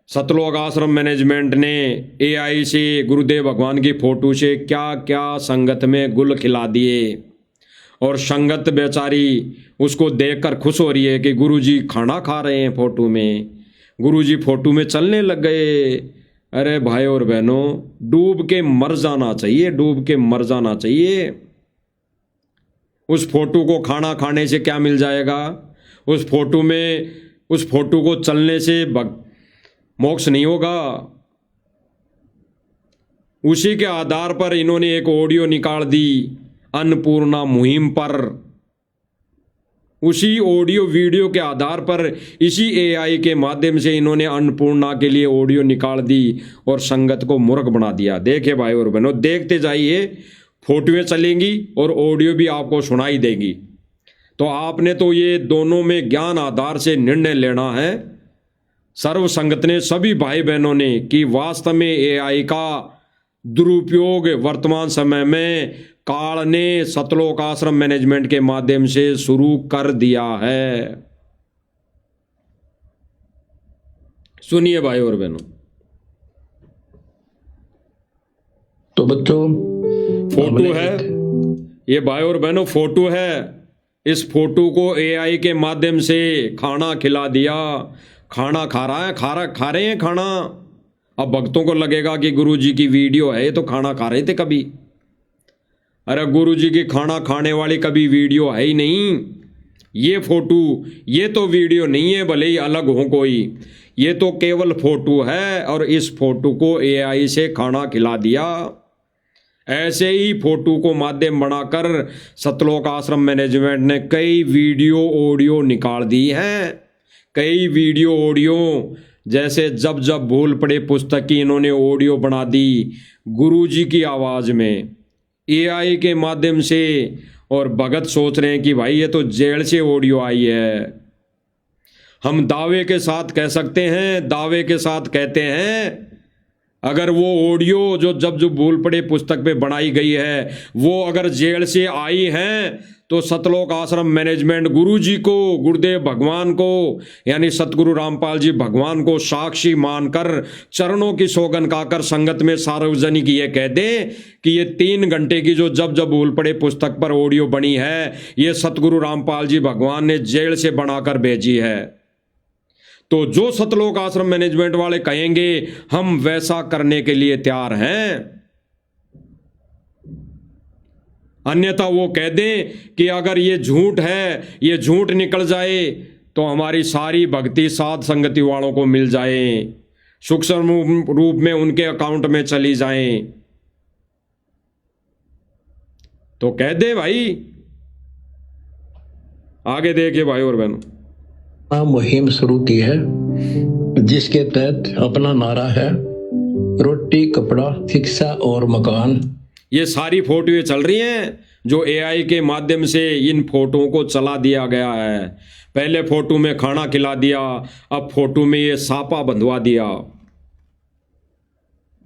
सतलोक आश्रम मैनेजमेंट ने एआई से गुरुदेव भगवान की फोटो से क्या क्या संगत में गुल खिला दिए, और संगत बेचारी उसको देखकर खुश हो रही है कि गुरुजी खाना खा रहे हैं फोटो में, गुरुजी फोटो में चलने लग गए। अरे भाई और बहनों, डूब के मर जाना चाहिए, डूब के मर जाना चाहिए। उस फोटो को खाना खाने से क्या मिल जाएगा? उस फोटो में, उस फोटो को चलने से मोक्ष नहीं होगा। उसी के आधार पर इन्होंने एक ऑडियो निकाल दी अन्नपूर्णा मुहिम पर। उसी ऑडियो वीडियो के आधार पर, इसी एआई के माध्यम से इन्होंने अन्नपूर्णा के लिए ऑडियो निकाल दी और संगत को मूर्ख बना दिया। देखिए भाई और बहनों, देखते जाइए, फोटोएं चलेंगी और ऑडियो भी आपको सुनाई देगी। तो आपने तो ये दोनों में ज्ञान आधार से निर्णय लेना है, सर्व संगत ने, सभी भाई बहनों ने, कि वास्तव में एआई का दुरुपयोग वर्तमान समय में काल ने सतलोक आश्रम मैनेजमेंट के माध्यम से शुरू कर दिया है। सुनिए भाई और बहनों। तो बच्चों, फोटो है ये भाई और बहनों, फोटो है। इस फोटो को एआई के माध्यम से खाना खिला दिया, खाना खा रहा है, खा रहे हैं खाना। अब भक्तों को लगेगा कि गुरुजी की वीडियो है, ये तो खाना खा रहे थे कभी। अरे गुरुजी की खाना खाने वाली कभी वीडियो है ही नहीं। ये फोटो, ये तो वीडियो नहीं है, भले ही अलग हो कोई, ये तो केवल फोटो है। और इस फोटो को एआई से खाना खिला दिया। ऐसे ही फोटो को माध्यम बनाकर सतलोक आश्रम मैनेजमेंट ने कई वीडियो ऑडियो निकाल दी हैं। कई वीडियो ऑडियो, जैसे जब जब भूल पड़े पुस्तक की इन्होंने ऑडियो बना दी गुरुजी की आवाज़ में, एआई के माध्यम से। और भगत सोच रहे हैं कि भाई ये तो जेल से ऑडियो आई है। हम दावे के साथ कह सकते हैं, दावे के साथ कहते हैं, अगर वो ऑडियो जो जब भूल पड़े पुस्तक पे बनाई गई है, वो अगर जेल से आई है, तो सतलोक आश्रम मैनेजमेंट गुरुजी को, गुरुदेव भगवान को, यानी सतगुरु रामपाल जी भगवान को साक्षी मानकर चरणों की सौगन खाकर संगत में सार्वजनिक ये कह दें कि ये 3 घंटे की जो जब भूल पड़े पुस्तक पर ऑडियो बनी है, ये सतगुरु रामपाल जी भगवान ने जेल से बनाकर भेजी है। तो जो सतलोक आश्रम मैनेजमेंट वाले कहेंगे, हम वैसा करने के लिए तैयार हैं। अन्यथा वो कह दें कि अगर ये झूठ है, ये झूठ निकल जाए, तो हमारी सारी भक्ति साध संगति वालों को मिल जाए, सूक्ष्म रूप में उनके अकाउंट में चली जाए। तो कह दे भाई। आगे देखिए भाई और बहनों, मुहिम शुरू की है, जिसके तहत अपना नारा है रोटी, कपड़ा, शिक्षा और मकान। ये सारी फोटोएं चल रही हैं जो एआई के माध्यम से इन फोटोओं को चला दिया गया है। पहले फोटो में खाना खिला दिया, अब फोटो में ये सापा बंधवा दिया।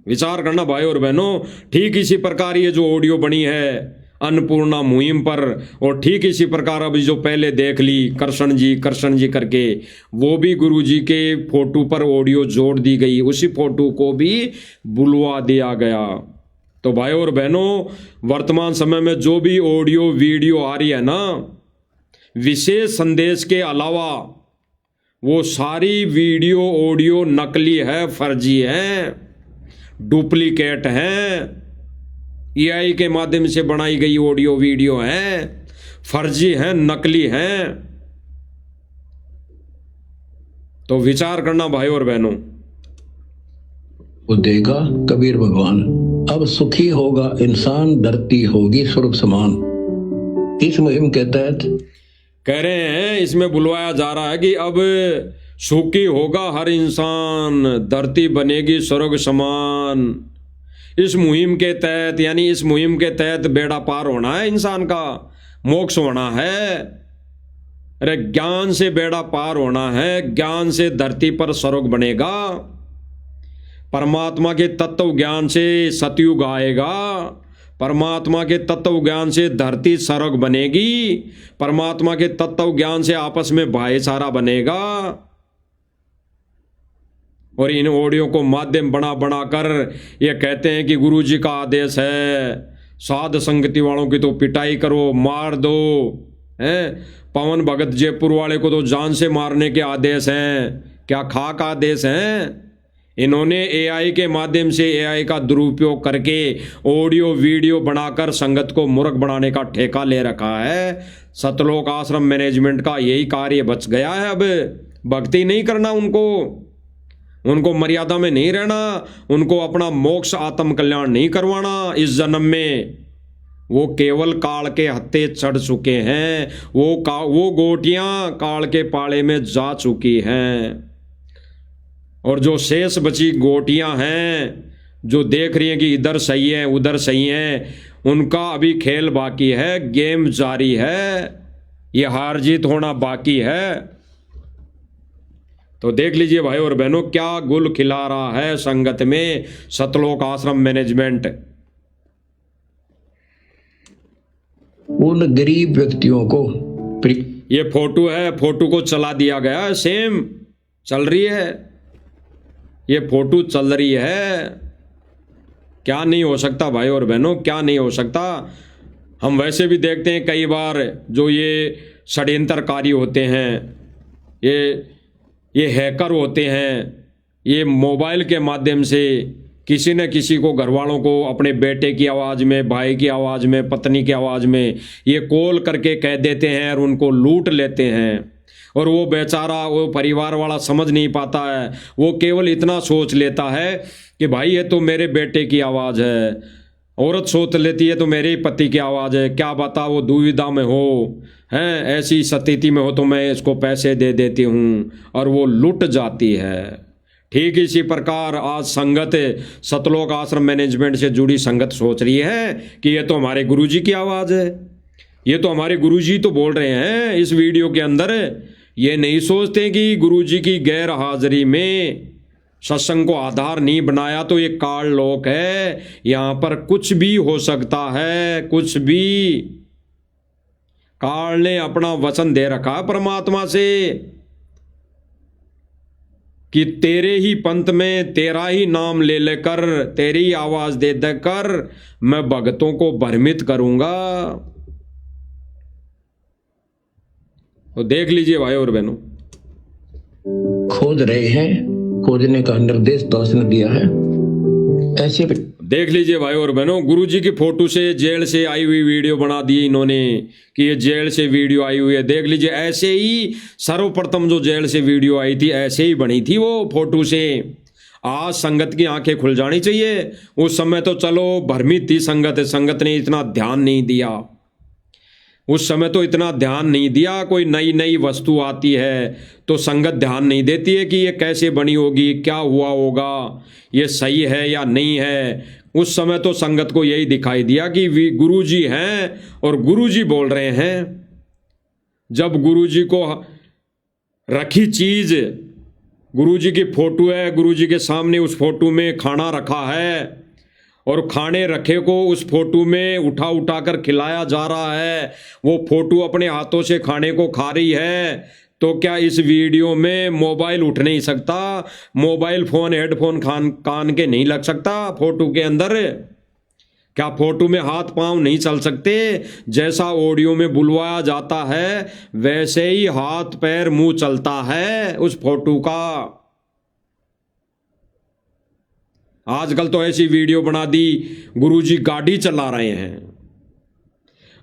विचार करना भाई और बहनों, ठीक इसी प्रकार ये जो ऑडियो बनी है अन्नपूर्णा मुहिम पर, और ठीक इसी प्रकार अभी जो पहले देख ली कृष्ण जी करके, वो भी गुरुजी के फोटो पर ऑडियो जोड़ दी गई, उसी फोटो को भी बुलवा दिया गया। तो भाई और बहनों, वर्तमान समय में जो भी ऑडियो वीडियो आ रही है ना, विशेष संदेश के अलावा वो सारी वीडियो ऑडियो नकली है, फर्जी है, डुप्लीकेट है। एआई के माध्यम से बनाई गई ऑडियो वीडियो है, फर्जी है, नकली है। तो विचार करना भाई और बहनों। वो देगा कबीर भगवान, अब सुखी होगा इंसान, धरती होगी स्वर्ग समान। इस मुहिम के तहत कह रहे हैं, इसमें बुलवाया जा रहा है कि अब सुखी होगा हर इंसान, धरती बनेगी स्वर्ग समान। इस मुहिम के तहत, यानी इस मुहिम के तहत बेड़ा पार होना है इंसान का, मोक्ष होना है। अरे ज्ञान से बेड़ा पार होना है, ज्ञान से धरती पर स्वर्ग बनेगा। परमात्मा के तत्व ज्ञान से सतयुग आएगा, परमात्मा के तत्व ज्ञान से धरती स्वर्ग बनेगी, परमात्मा के तत्व ज्ञान से आपस में भाईचारा बनेगा। और इन ऑडियो को माध्यम बना बना कर ये कहते हैं कि गुरुजी का आदेश है, साध संगति वालों की तो पिटाई करो, मार दो, हैं? पवन भगत जयपुर वाले को तो जान से मारने के आदेश हैं। क्या खाक आदेश हैं? इन्होंने एआई के माध्यम से एआई का दुरुपयोग करके ऑडियो वीडियो बनाकर संगत को मूर्ख बनाने का ठेका ले रखा है। सतलोक आश्रम मैनेजमेंट का यही कार्य बच गया है। अब भक्ति नहीं करना, उनको मर्यादा में नहीं रहना, उनको अपना मोक्ष आत्म कल्याण नहीं करवाना इस जन्म में। वो केवल काल के हत्थे चढ़ चुके हैं, वो गोटियां काल के पाले में जा चुकी हैं। और जो शेष बची गोटियां हैं, जो देख रही हैं कि इधर सही है उधर सही है, उनका अभी खेल बाकी है, गेम जारी है, ये हार जीत होना बाकी है। तो देख लीजिए भाई और बहनों, क्या गुल खिला रहा है संगत में सतलोक आश्रम मैनेजमेंट। उन गरीब व्यक्तियों को ये फोटो है, फोटो को चला दिया गया है, सेम चल रही है, ये फोटो चल रही है। क्या नहीं हो सकता भाई और बहनों, क्या नहीं हो सकता। हम वैसे भी देखते हैं कई बार जो ये षड्यंत्रकारी होते हैं, ये हैकर होते हैं, ये मोबाइल के माध्यम से किसी न किसी को, घर वालों को अपने बेटे की आवाज़ में, भाई की आवाज़ में, पत्नी की आवाज़ में ये कॉल करके कह देते हैं और उनको लूट लेते हैं। और वो बेचारा, वो परिवार वाला समझ नहीं पाता है, वो केवल इतना सोच लेता है कि भाई ये तो मेरे बेटे की आवाज़ है। औरत सोच लेती है तो मेरे ही पति की आवाज़ है, क्या बता वो दुविधा में हो, हैं, ऐसी स्थिति में हो तो मैं इसको पैसे दे देती हूँ, और वो लुट जाती है। ठीक इसी प्रकार आज संगत, सतलोक आश्रम मैनेजमेंट से जुड़ी संगत सोच रही है कि ये तो हमारे गुरुजी की आवाज़ है, ये तो हमारे गुरुजी तो बोल रहे हैं इस वीडियो के अंदर। ये नहीं सोचते कि गुरुजी की गैर हाजिरी में सत्संग को आधार नहीं बनाया तो ये काल लोक है, यहाँ पर कुछ भी हो सकता है, कुछ भी। काल ने अपना वचन दे रखा परमात्मा से कि तेरे ही पंथ में तेरा ही नाम ले लेकर, तेरी ही आवाज दे देकर मैं भक्तों को भ्रमित करूंगा। तो देख लीजिए भाई और बहनों, खोज रहे हैं, खोजने का निर्देश दास ने दिया है। ऐसे देख लीजिए भाई और बहनों, गुरुजी की फोटो से जेल से आई हुई वीडियो बना दी इन्होंने कि ये जेल से वीडियो आई हुई है। देख लीजिए, ऐसे ही सर्वप्रथम जो जेल से वीडियो आई थी ऐसे ही बनी थी वो फोटो से। आज संगत की आंखें खुल जानी चाहिए। उस समय तो चलो भ्रमित थी संगत, संगत ने इतना ध्यान नहीं दिया, उस समय तो इतना ध्यान नहीं दिया। कोई नई नई वस्तु आती है तो संगत ध्यान नहीं देती है कि ये कैसे बनी होगी, क्या हुआ होगा, ये सही है या नहीं है। उस समय तो संगत को यही दिखाई दिया कि गुरुजी हैं और गुरुजी बोल रहे हैं। जब गुरुजी को रखी चीज, गुरुजी की फोटो है, गुरुजी के सामने उस फोटो में खाना रखा है और खाने रखे को उस फोटो में उठा उठा कर खिलाया जा रहा है, वो फोटो अपने हाथों से खाने को खा रही है, तो क्या इस वीडियो में मोबाइल उठ नहीं सकता? मोबाइल फोन, हेडफोन कान के नहीं लग सकता फोटो के अंदर? क्या फोटो में हाथ पांव नहीं चल सकते? जैसा ऑडियो में बुलवाया जाता है वैसे ही हाथ पैर मुंह चलता है उस फोटो का। आजकल तो ऐसी वीडियो बना दी, गुरुजी गाड़ी चला रहे हैं,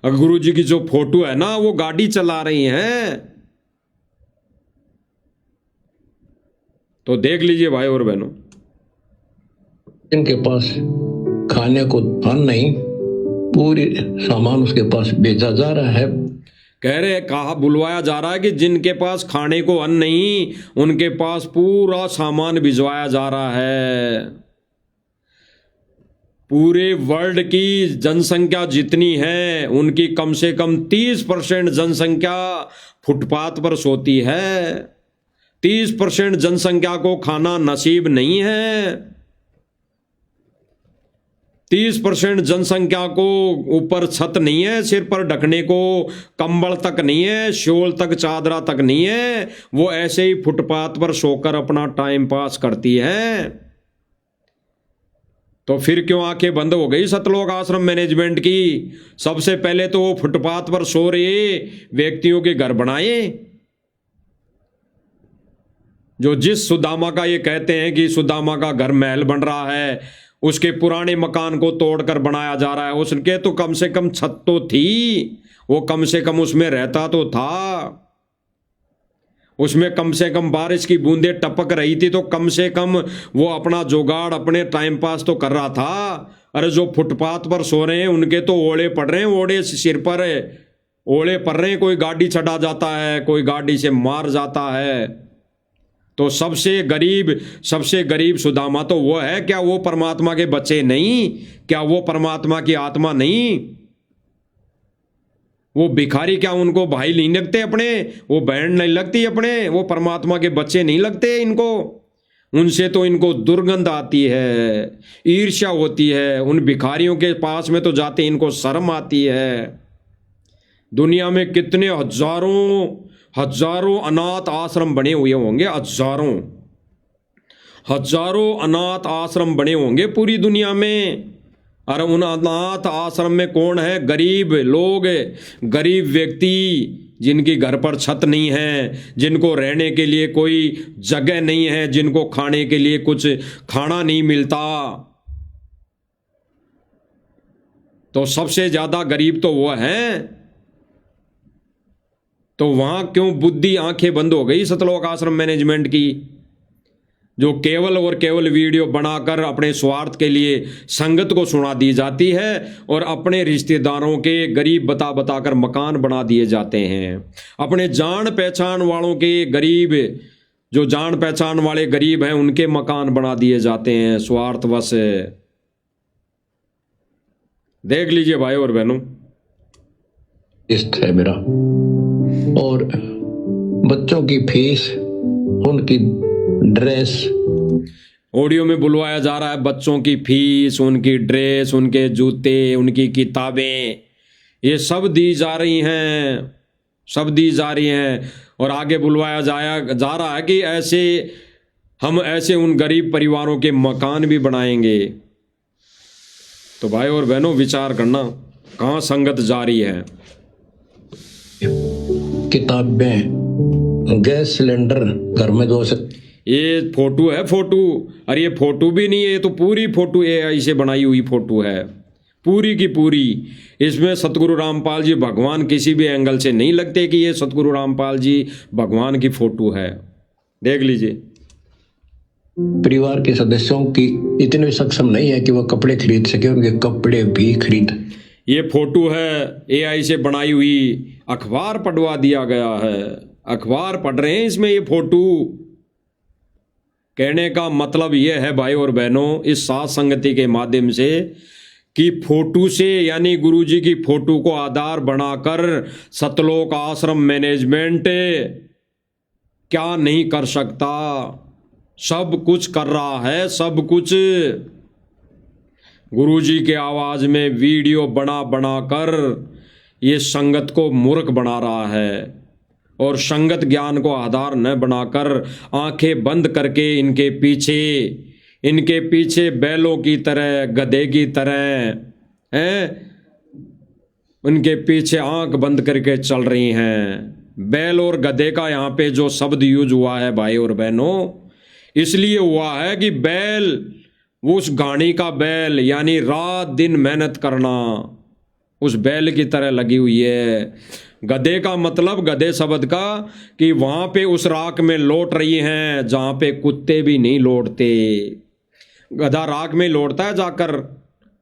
और गुरुजी की जो फोटो है ना वो गाड़ी चला रही हैं। तो देख लीजिए भाई और बहनों, इनके पास खाने को धन नहीं, पूरी सामान उसके पास बेचा जा रहा है। कह रहे, कहा, बुलवाया जा रहा है कि जिनके पास खाने को अन्न नहीं उनके पास पूरा सामान भिजवाया जा रहा है। पूरे वर्ल्ड की जनसंख्या जितनी है उनकी कम से कम 30% जनसंख्या फुटपाथ पर सोती है। 30% जनसंख्या को खाना नसीब नहीं है। 30% जनसंख्या को ऊपर छत नहीं है, सिर पर ढकने को कंबल तक नहीं है, शोल तक चादरा तक नहीं है, वो ऐसे ही फुटपाथ पर सोकर अपना टाइम पास करती है। तो फिर क्यों आंखें बंद हो गई सतलोक आश्रम मैनेजमेंट की? सबसे पहले तो वो फुटपाथ पर सो रहे व्यक्तियों के घर बनाए। जो जिस सुदामा का ये कहते हैं कि सुदामा का घर महल बन रहा है, उसके पुराने मकान को तोड़कर बनाया जा रहा है। उसके तो कम से कम छत तो थी, वो कम से कम उसमें रहता तो था, उसमें कम से कम बारिश की बूंदें टपक रही थी, तो कम से कम वो अपना जुगाड़ अपने टाइम पास तो कर रहा था। अरे जो फुटपाथ पर सो रहे हैं उनके तो ओले पड़ रहे हैं, ओले सिर पर ओले पड़ रहे हैं। कोई गाड़ी चढ़ा जाता है, कोई गाड़ी से मार जाता है। तो सबसे गरीब सुदामा तो वो है। क्या वो परमात्मा के बच्चे नहीं? क्या वो परमात्मा की आत्मा नहीं? वो भिखारी क्या उनको भाई नहीं लगते अपने? वो बहन नहीं लगती अपने? वो परमात्मा के बच्चे नहीं लगते इनको? उनसे तो इनको दुर्गंध आती है, ईर्ष्या होती है। उन भिखारियों के पास में तो जाते इनको शर्म आती है। दुनिया में कितने हजारों अनाथ आश्रम बने हुए होंगे, हजारों अनाथ आश्रम बने होंगे पूरी दुनिया में। और उन अनाथ आश्रम में कौन है? गरीब लोग, गरीब व्यक्ति, जिनकी घर पर छत नहीं है, जिनको रहने के लिए कोई जगह नहीं है, जिनको खाने के लिए कुछ खाना नहीं मिलता। तो सबसे ज्यादा गरीब तो वो है। तो वहां क्यों बुद्धि आंखें बंद हो गई सतलोक आश्रम मैनेजमेंट की, जो केवल और केवल वीडियो बनाकर अपने स्वार्थ के लिए संगत को सुना दी जाती है और अपने रिश्तेदारों के गरीब बता बताकर मकान बना दिए जाते हैं। अपने जान पहचान वालों के गरीब, जो जान पहचान वाले गरीब हैं, उनके मकान बना दिए जाते हैं स्वार्थवश। देख लीजिए भाई और बहनों, इष्ट है मेरा। और बच्चों की फीस, उनकी ड्रेस, ऑडियो में बुलवाया जा रहा है बच्चों की फीस, उनकी ड्रेस, उनके जूते, उनकी किताबें, ये सब दी जा रही हैं, सब दी जा रही हैं। और आगे बुलवाया जा रहा है कि हम ऐसे उन गरीब परिवारों के मकान भी बनाएंगे। तो भाई और बहनों विचार करना, कहाँ संगत जारी है। किताबें, गैस सिलेंडर घर में 2 से। ये फोटो है, फोटो। अरे ये फोटो भी नहीं है, ये तो पूरी फोटो AI से बनाई हुई फोटो है, पूरी की पूरी। इसमें सतगुरु रामपाल जी भगवान किसी भी एंगल से नहीं लगते कि ये सतगुरु रामपाल जी भगवान की फोटो है। देख लीजिए। परिवार के सदस्यों की इतने सक्षम नहीं है कि वह कपड़े खरीद सके, उनके कपड़े भी खरीद। ये फोटो है AI से बनाई हुई, अखबार पढ़वा दिया गया है, अखबार पढ़ रहे हैं इसमें ये फोटो। कहने का मतलब ये है भाई और बहनों, इस साथ संगति के माध्यम से, कि फोटो से यानी गुरुजी की फोटो को आधार बनाकर सतलोक आश्रम मैनेजमेंट क्या नहीं कर सकता? सब कुछ कर रहा है, सब कुछ। गुरुजी के आवाज में वीडियो बना कर ये संगत को मूर्ख बना रहा है, और संगत ज्ञान को आधार न बनाकर आंखें बंद करके इनके पीछे बैलों की तरह, गधे की तरह हैं, उनके पीछे आंख बंद करके चल रही हैं। बैल और गधे का यहाँ पे जो शब्द यूज हुआ है भाई और बहनों, इसलिए हुआ है कि बैल, उस गाड़ी का बैल, यानी रात दिन मेहनत करना, उस बैल की तरह लगी हुई है। गधे का मतलब, गधे शब्द का, कि वहां पे उस राख में लौट रही हैं जहां पे कुत्ते भी नहीं लौटते। गधा राख में लौटता है जाकर,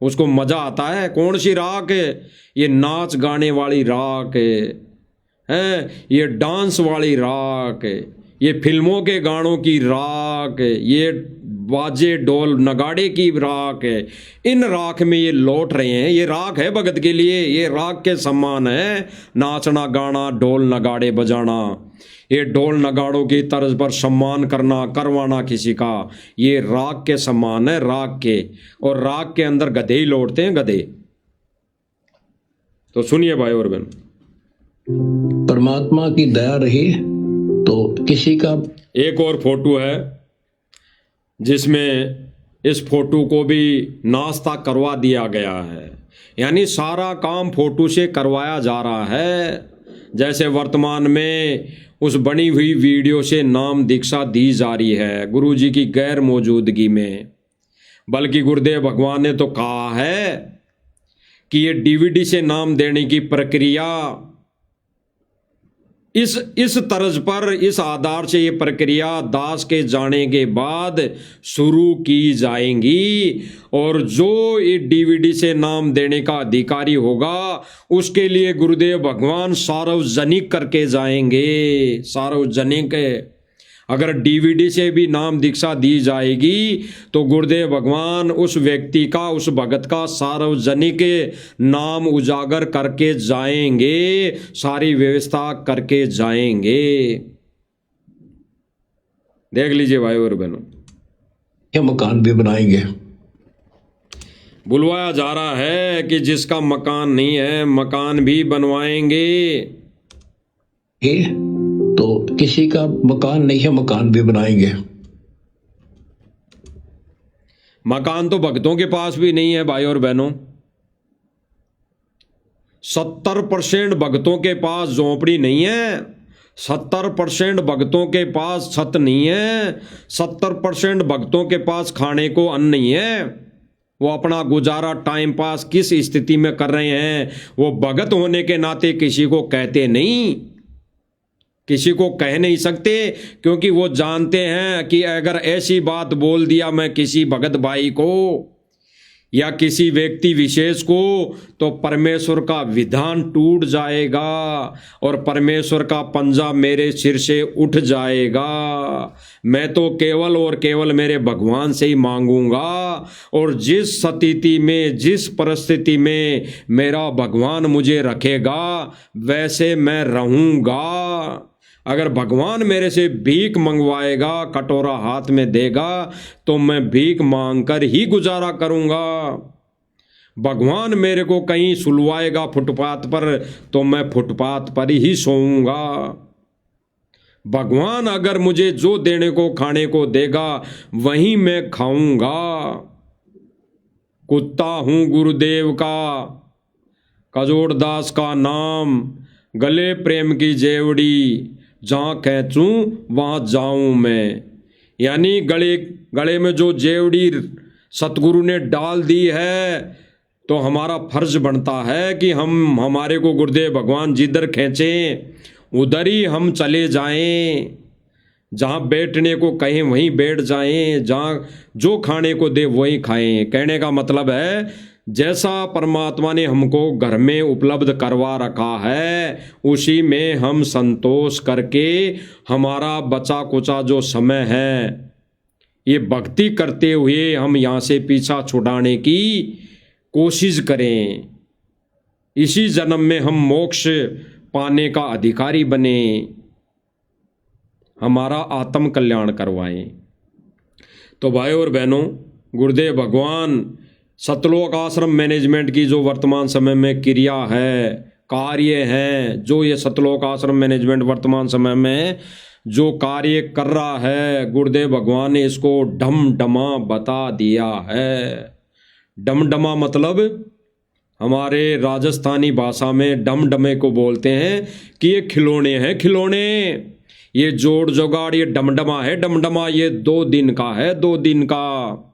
उसको मजा आता है। कौन सी राख? ये नाच गाने वाली राख है, ये डांस वाली राख, ये फिल्मों के गानों की राख, ये बाजे ढोल नगाड़े की राख है, इन राख में ये लौट रहे हैं। ये राख है भगत के लिए, ये राख के सम्मान है नाचना गाना ढोल नगाड़े बजाना। ये ढोल नगाड़ों की तर्ज पर सम्मान करना करवाना किसी का, ये राग के सम्मान है, राग के। और राग के अंदर गधे ही लौटते हैं, गधे। तो सुनिए भाई और बहन, परमात्मा की दया रही तो किसी का। एक और फोटो है जिसमें इस फोटो को भी नाश्ता करवा दिया गया है, यानी सारा काम फोटो से करवाया जा रहा है। जैसे वर्तमान में उस बनी हुई वीडियो से नाम दीक्षा दी जा रही है गुरुजी की गैर मौजूदगी में। बल्कि गुरुदेव भगवान ने तो कहा है कि ये डीवीडी से नाम देने की प्रक्रिया इस तर्ज पर, इस आधार से ये प्रक्रिया दास के जाने के बाद शुरू की जाएंगी। और जो ये डीवीडी से नाम देने का अधिकारी होगा उसके लिए गुरुदेव भगवान सार्वजनिक करके जाएंगे, सार्वजनिक। अगर डीवीडी से भी नाम दीक्षा दी जाएगी तो गुरुदेव भगवान उस व्यक्ति का, उस भगत का सार्वजनिक नाम उजागर करके जाएंगे, सारी व्यवस्था करके जाएंगे। देख लीजिए भाई और बहनों, ये मकान भी बनाएंगे। बुलवाया जा रहा है कि जिसका मकान नहीं है मकान भी बनवाएंगे। ये तो किसी का मकान नहीं है, मकान भी बनाएंगे। मकान तो भक्तों के पास भी नहीं है भाई और बहनों। 70% भक्तों के पास झोंपड़ी नहीं है, 70% भक्तों के पास छत नहीं है, 70% भक्तों के पास खाने को अन्न नहीं है। वो अपना गुजारा टाइम पास किस स्थिति में कर रहे हैं वो भगत होने के नाते किसी को कहते नहीं, किसी को कह नहीं सकते, क्योंकि वो जानते हैं कि अगर ऐसी बात बोल दिया मैं किसी भगत भाई को या किसी व्यक्ति विशेष को तो परमेश्वर का विधान टूट जाएगा और परमेश्वर का पंजा मेरे सिर से उठ जाएगा। मैं तो केवल और केवल मेरे भगवान से ही मांगूंगा और जिस स्थिति में, जिस परिस्थिति में मेरा भगवान मुझे रखेगा वैसे मैं रहूंगा। अगर भगवान मेरे से भीख मंगवाएगा, कटोरा हाथ में देगा तो मैं भीख मांगकर ही गुजारा करूंगा। भगवान मेरे को कहीं सुलवाएगा फुटपाथ पर तो मैं फुटपाथ पर ही सोऊंगा। भगवान अगर मुझे जो देने को खाने को देगा वहीं मैं खाऊंगा। कुत्ता हूं गुरुदेव का, कजोड़दास का नाम, गले प्रेम की जेवड़ी, जहाँ खींचूं वहाँ जाऊं मैं। यानी गले में जो जेवड़ी सतगुरु ने डाल दी है तो हमारा फर्ज बनता है कि हम, हमारे को गुरुदेव भगवान जिधर खींचें उधर ही हम चले जाएं। जहाँ बैठने को कहें वहीं बैठ जाएं, जहाँ जो खाने को दे वहीं खाएं। कहने का मतलब है जैसा परमात्मा ने हमको घर में उपलब्ध करवा रखा है उसी में हम संतोष करके हमारा बचा कुचा जो समय है ये भक्ति करते हुए हम यहाँ से पीछा छुड़ाने की कोशिश करें। इसी जन्म में हम मोक्ष पाने का अधिकारी बने, हमारा आत्म कल्याण करवाएं। तो भाई और बहनों, गुरुदेव भगवान सतलोक आश्रम मैनेजमेंट की जो वर्तमान समय में क्रिया है, कार्य है, जो ये सतलोक आश्रम मैनेजमेंट वर्तमान समय में जो कार्य कर रहा है, गुरुदेव भगवान ने इसको डमडमा बता दिया है। डमडमा मतलब हमारे राजस्थानी भाषा में डमडमे को बोलते हैं कि ये खिलौने हैं, खिलौने। ये जोड़ जोगाड़, ये डमडमा है, डमडमा ये 2 दिन का है, 2 दिन का।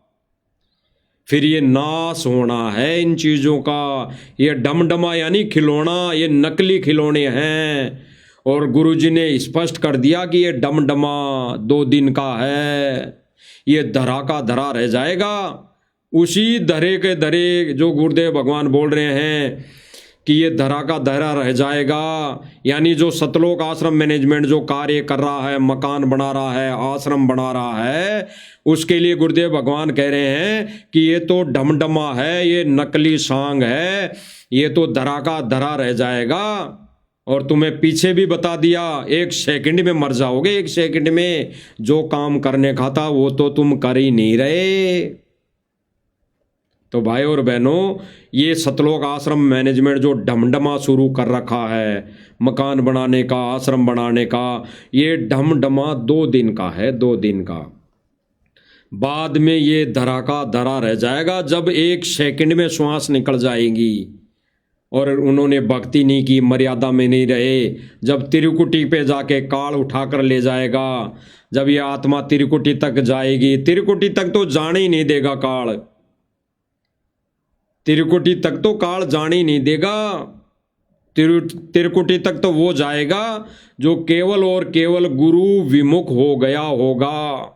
फिर ये नाश होना है इन चीज़ों का। ये डमडमा यानी खिलौना, ये नकली खिलौने हैं। और गुरुजी ने स्पष्ट कर दिया कि ये डमडमा 2 दिन का है, ये धरा का धरा रह जाएगा। उसी धरे के धरे जो गुरुदेव भगवान बोल रहे हैं कि ये धरा का धरा रह जाएगा। यानी जो सतलोक आश्रम मैनेजमेंट जो कार्य कर रहा है, मकान बना रहा है, आश्रम बना रहा है, उसके लिए गुरुदेव भगवान कह रहे हैं कि ये तो ढमढमा है, ये नकली सांग है, ये तो धरा का धरा रह जाएगा। और तुम्हें पीछे भी बता दिया, 1 सेकंड में मर जाओगे। 1 सेकंड में जो काम करने का था वो तो तुम कर ही नहीं रहे। तो भाई और बहनों, ये सतलोक आश्रम मैनेजमेंट जो ढमढमा शुरू कर रखा है, मकान बनाने का, आश्रम बनाने का, ये ढमढमा 2 दिन का है, 2 दिन का। बाद में ये धरा का धरा रह जाएगा जब 1 सेकंड में श्वास निकल जाएगी। और उन्होंने भक्ति नहीं की, मर्यादा में नहीं रहे, जब त्रिकुटी पे जाके काल उठाकर ले जाएगा, जब ये आत्मा त्रिकुटी तक जाएगी, त्रिकुटी तक तो जाने ही नहीं देगा काल, त्रिकुटी तक तो काल जाने ही नहीं देगा। त्रिकुटी तक तो वो जाएगा जो केवल और केवल गुरु विमुख हो गया होगा।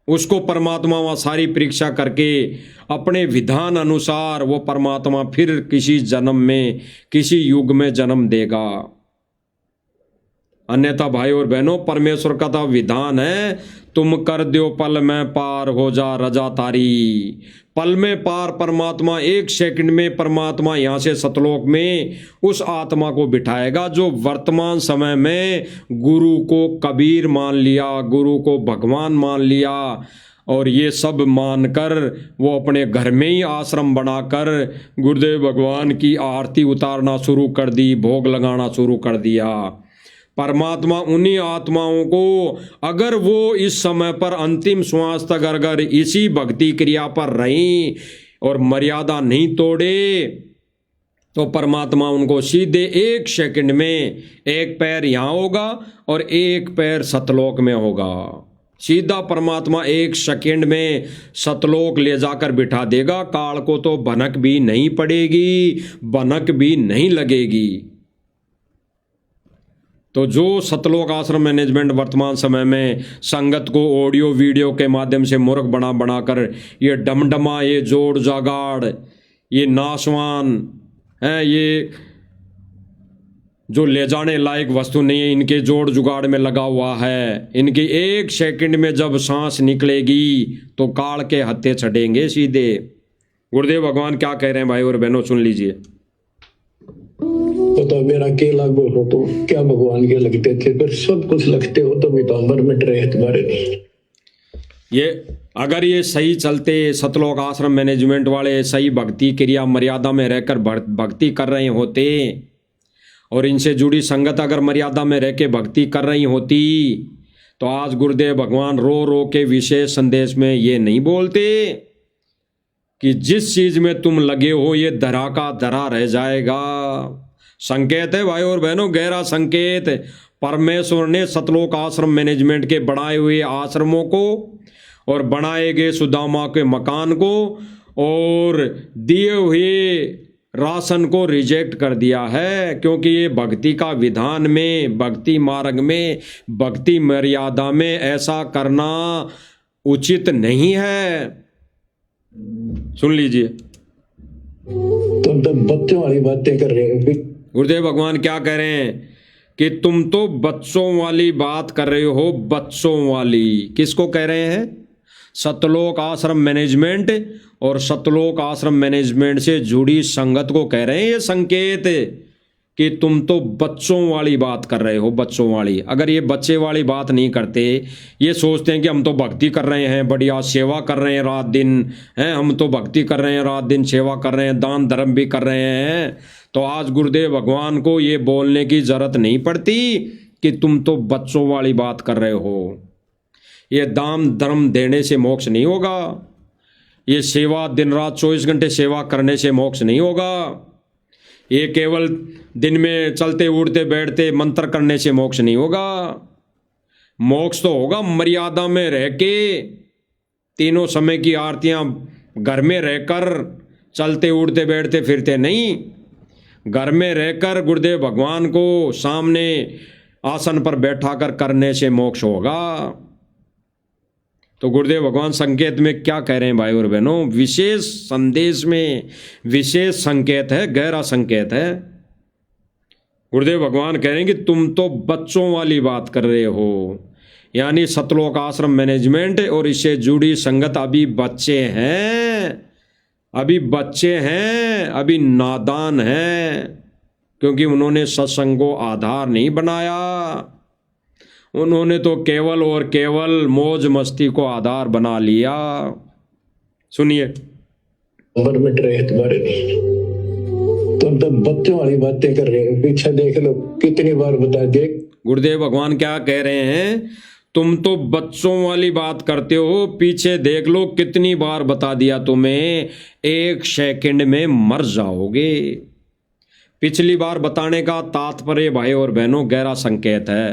उसको परमात्मा वहाँ सारी परीक्षा करके अपने विधान अनुसार वो परमात्मा फिर किसी जन्म में, किसी युग में जन्म देगा। अन्यथा भाई और बहनों, परमेश्वर का तो विधान है, तुम कर दो पल में पार हो जा रजा तारी। पल में पार परमात्मा, 1 सेकंड में परमात्मा यहाँ से सतलोक में उस आत्मा को बिठाएगा जो वर्तमान समय में गुरु को कबीर मान लिया, गुरु को भगवान मान लिया, और ये सब मानकर वो अपने घर में ही आश्रम बनाकर गुरुदेव भगवान की आरती उतारना शुरू कर दी, भोग लगाना शुरू कर दिया। परमात्मा उन्हीं आत्माओं को अगर वो इस समय पर अंतिम श्वास तक अगर इसी भक्ति क्रिया पर रहीं और मर्यादा नहीं तोड़े, तो परमात्मा उनको सीधे 1 सेकंड में 1 पैर यहाँ होगा और 1 पैर सतलोक में होगा। सीधा परमात्मा 1 सेकंड में सतलोक ले जाकर बिठा देगा। काल को तो भनक भी नहीं पड़ेगी, भनक भी नहीं लगेगी। तो जो सतलोक आश्रम मैनेजमेंट वर्तमान समय में संगत को ऑडियो वीडियो के माध्यम से मूर्ख बना बनाकर ये डमडमा, ये जोड़ जागाड़, ये नासवान हैं, ये जो ले जाने लायक वस्तु नहीं है, इनके जोड़ जुगाड़ में लगा हुआ है, इनकी 1 सेकंड में जब सांस निकलेगी तो काल के हत्थे चढ़ेंगे सीधे। गुरुदेव भगवान क्या कह रहे हैं भाई और बहनों, सुन लीजिए। पता मेरा के लागू हो तो क्या भगवान के लगते थे, पर सब कुछ लगते हो तो मिटांबर मिट रहे तुम्हारे। ये अगर ये सही चलते, सतलोक आश्रम मैनेजमेंट वाले सही भक्ति क्रिया मर्यादा में रहकर भक्ति कर रहे होते, और इनसे जुड़ी संगत अगर मर्यादा में रह के भक्ति कर रही होती, तो आज गुरुदेव भगवान रो रो के विशेष संदेश में ये नहीं बोलते कि जिस चीज में तुम लगे हो ये धरा का धरा रह जाएगा। संकेत है भाई और बहनों, गहरा संकेत। परमेश्वर ने सतलोक आश्रम मैनेजमेंट के बनाए हुए आश्रमों को और बनाए गए सुदामा के मकान को और दिए हुए राशन को रिजेक्ट कर दिया है, क्योंकि ये भक्ति का विधान में, भक्ति मार्ग में, भक्ति मर्यादा में ऐसा करना उचित नहीं है। सुन लीजिए। तुम तो बच्चों वाली बातें कर रहे हो। गुरुदेव भगवान क्या कह रहे हैं कि तुम तो बच्चों वाली बात कर रहे हो, बच्चों वाली। किसको कह रहे हैं? सतलोक आश्रम मैनेजमेंट और सतलोक आश्रम मैनेजमेंट से जुड़ी संगत को कह रहे हैं ये संकेत कि तुम तो बच्चों वाली बात कर रहे हो, बच्चों वाली। अगर ये बच्चे वाली बात नहीं करते, ये सोचते हैं कि हम तो भक्ति कर रहे हैं, बढ़िया सेवा कर रहे हैं रात दिन, हैं हम तो भक्ति कर रहे हैं रात दिन, सेवा कर रहे हैं, दान धर्म भी कर रहे हैं, तो आज गुरुदेव भगवान को ये बोलने की जरूरत नहीं पड़ती कि तुम तो बच्चों वाली बात कर रहे हो। ये दान धर्म देने से मोक्ष नहीं होगा, ये सेवा दिन रात 24 घंटे सेवा करने से मोक्ष नहीं होगा, ये केवल दिन में चलते उड़ते बैठते मंत्र करने से मोक्ष नहीं होगा। मोक्ष तो होगा मर्यादा में रह के, तीनों समय की आरतियां घर में रहकर, चलते उड़ते बैठते फिरते नहीं, घर में रहकर गुरुदेव भगवान को सामने आसन पर बैठाकर करने से मोक्ष होगा। तो गुरुदेव भगवान संकेत में क्या कह रहे हैं भाई और बहनों? विशेष संदेश में विशेष संकेत है, गहरा संकेत है। गुरुदेव भगवान कह रहे हैं कि तुम तो बच्चों वाली बात कर रहे हो, यानी सतलोक आश्रम मैनेजमेंट और इससे जुड़ी संगत अभी बच्चे हैं, अभी बच्चे हैं, अभी नादान हैं, क्योंकि उन्होंने सत्संग को आधार नहीं बनाया। उन्होंने तो केवल और केवल मौज मस्ती को आधार बना लिया। सुनिए, उम्र मिट रहे हैं तुम्हारे, तुम तो बच्चों वाली बातें कर रहे हो। पीछे देख लो, कितनी बार बता दे। गुरुदेव भगवान क्या कह रहे हैं? तुम तो बच्चों वाली बात करते हो, पीछे देख लो कितनी बार बता दिया तुम्हें, 1 सेकंड में मर जाओगे। पिछली बार बताने का तात्पर्य भाई और बहनों गहरा संकेत है।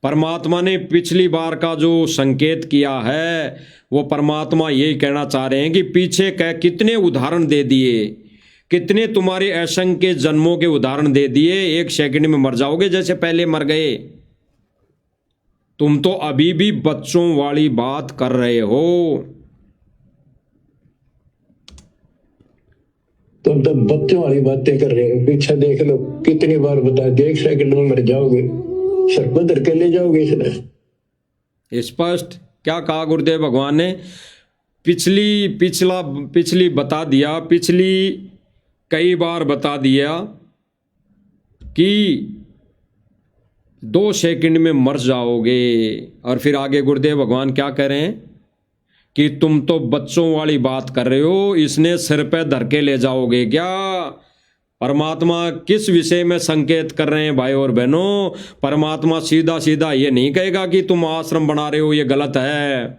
परमात्मा ने पिछली बार का जो संकेत किया है वो परमात्मा यही कहना चाह रहे हैं कि पीछे कितने उदाहरण दे दिए, कितने तुम्हारे असंख्य जन्मों के उदाहरण दे दिए, 1 सेकंड में मर जाओगे जैसे पहले मर गए। तुम तो अभी भी बच्चों वाली बात कर रहे हो। तुम तो बच्चों वाली बातें कर रहे हो। पीछे देख लो, कितनी बार बता दे, 1 सेकंड में मर जाओगे, सर पर धर के ले जाओगे। इसने स्पष्ट क्या कहा गुरुदेव भगवान ने? पिछली बता दिया, पिछली कई बार बता दिया कि 2 सेकंड में मर जाओगे। और फिर आगे गुरुदेव भगवान क्या कह रहे हैं कि तुम तो बच्चों वाली बात कर रहे हो, इसने सिर पे धर के ले जाओगे क्या? परमात्मा किस विषय में संकेत कर रहे हैं भाई और बहनों? परमात्मा सीधा सीधा ये नहीं कहेगा कि तुम आश्रम बना रहे हो ये गलत है,